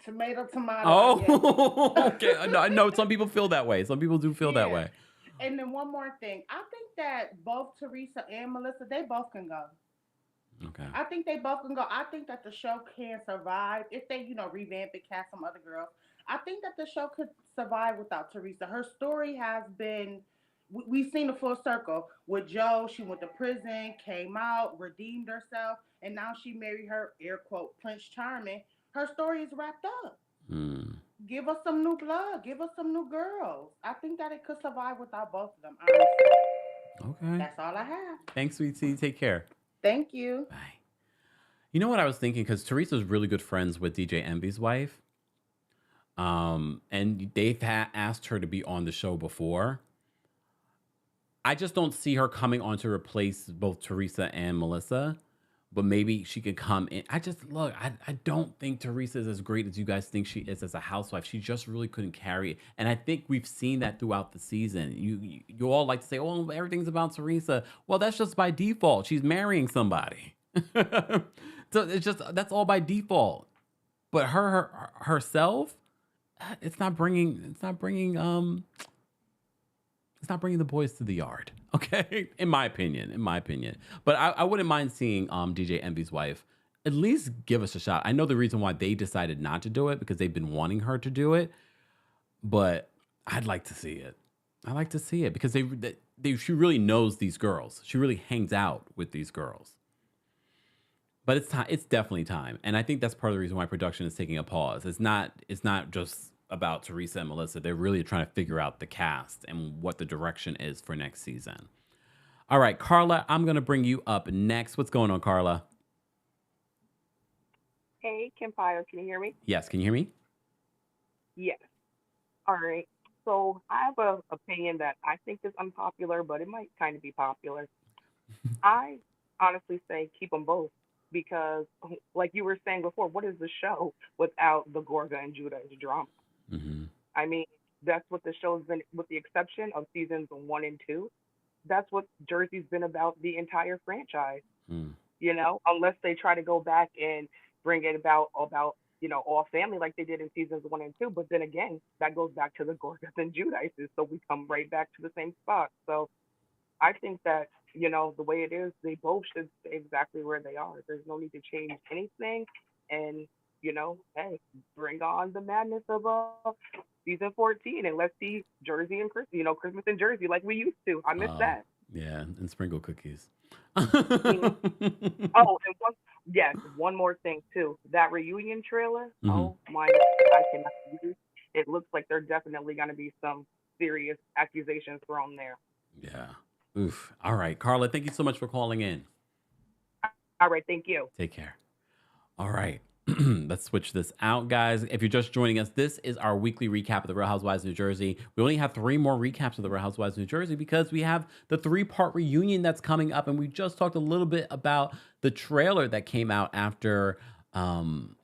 Tomato, tomato, I guess. Oh, okay. No, I know some people feel that way. Some people do feel that Yeah. way. And then one more thing. I think that both Teresa and Melissa, they both can go. Okay. I think they both can go. I think that the show can survive if they, revamp it, cast some other girls. I think that the show could survive without Teresa. Her story has been, we've seen the full circle with Joe. She went to prison, came out, redeemed herself, and now she married her air quote Prince Charming. Her story is wrapped up. Hmm. Give us some new blood. Give us some new girls. I think that it could survive without both of them. Honestly, Okay. that's all I have. Thanks, Sweet Tea. Take care. Thank you. Bye. You know what I was thinking? Because Teresa's really good friends with DJ Envy's wife. And they've asked her to be on the show before. I just don't see her coming on to replace both Teresa and Melissa, but maybe she could come in. I don't think Teresa is as great as you guys think she is as a housewife. She just really couldn't carry it. And I think we've seen that throughout the season. You all like to say, oh, everything's about Teresa. Well, that's just by default. She's marrying somebody. So that's all by default. But herself, it's not bringing the boys to the yard. Okay, in my opinion. But I wouldn't mind seeing DJ Envy's wife at least give us a shot. I know the reason why they decided not to do it because they've been wanting her to do it, but I'd like to see it. I like to see it because she really knows these girls. She really hangs out with these girls. But it's time. It's definitely time, and I think that's part of the reason why production is taking a pause. It's not just about Teresa and Melissa. They're really trying to figure out the cast and what the direction is for next season. All right, Carla, I'm going to bring you up next. What's going on, Carla? Hey, Kempire, can you hear me? Yes, can you hear me? Yes. All right. So I have an opinion that I think is unpopular, but it might kind of be popular. I honestly say keep them both because, like you were saying before, what is the show without the Gorga and Judah drama? Mm-hmm. I mean, that's what the show's been, with the exception of seasons 1 and 2. That's what Jersey's been about the entire franchise. Mm. Unless they try to go back and bring it about all family like they did in seasons 1 and 2. But then again, that goes back to the Gorgas and Judices, so we come right back to the same spot. So I think that the way it is, they both should stay exactly where they are. There's no need to change anything, and hey, bring on the madness of season 14, and let's see Jersey and Christmas in Jersey like we used to. I miss that. Yeah, and sprinkle cookies. Oh, and one more thing too. That reunion trailer. Mm-hmm. Oh my God, I cannot believe it. Looks like there's definitely going to be some serious accusations thrown there. Yeah. Oof. All right, Carla, thank you so much for calling in. All right, thank you. Take care. All right. Let's switch this out, guys. If you're just joining us, this is our weekly recap of the Real Housewives of New Jersey. We only have 3 more recaps of the Real Housewives of New Jersey because we have the 3-part reunion that's coming up, and we just talked a little bit about the trailer that came out after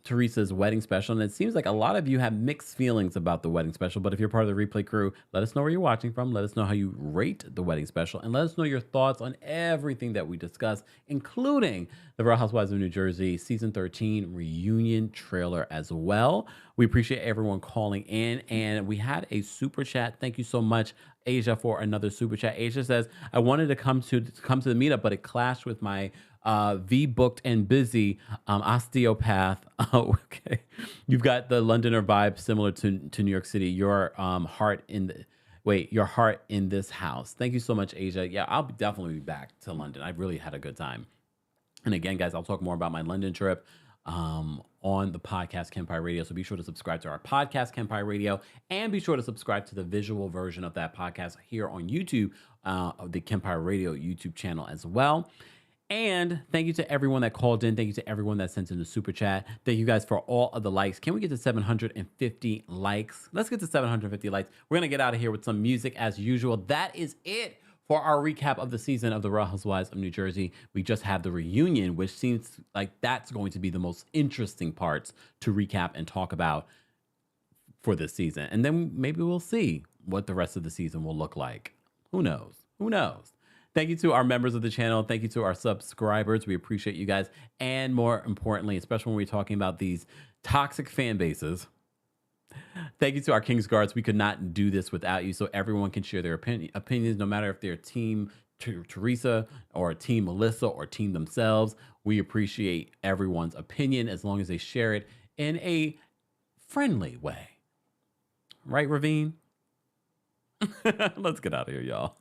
Teresa's wedding special, and it seems like a lot of you have mixed feelings about the wedding special. But if you're part of the replay crew, let us know where you're watching from, let us know how you rate the wedding special, and let us know your thoughts on everything that we discussed, including the Real Housewives of New Jersey season 13 reunion trailer as well. We appreciate everyone calling in, and we had a super chat. Thank you so much, Asia, for another super chat. Asia says, I wanted to come to the meetup, but it clashed with my booked and busy osteopath. Oh, okay. You've got the Londoner vibe similar to New York City. Your heart in this house. Thank you so much, Asia. Yeah, I'll definitely be back to London. I really had a good time. And again, guys, I'll talk more about my London trip on the podcast Kempire Radio. So be sure to subscribe to our podcast Kempire Radio, and be sure to subscribe to the visual version of that podcast here on YouTube, of the Kempire Radio YouTube channel as well. And thank you to everyone that called in. Thank you to everyone that sent in the super chat. Thank you guys for all of the likes. Can we get to 750 likes? Let's get to 750 likes. We're going to get out of here with some music as usual. That is it for our recap of the season of the Real Housewives of New Jersey. We just have the reunion, which seems like that's going to be the most interesting parts to recap and talk about for this season. And then maybe we'll see what the rest of the season will look like. Who knows? Who knows? Thank you to our members of the channel. Thank you to our subscribers. We appreciate you guys. And more importantly, especially when we're talking about these toxic fan bases, thank you to our King's Guards. We could not do this without you. So everyone can share their opinions, no matter if they're team Teresa or team Melissa or team themselves. We appreciate everyone's opinion as long as they share it in a friendly way. Right, Ravine? Let's get out of here, y'all.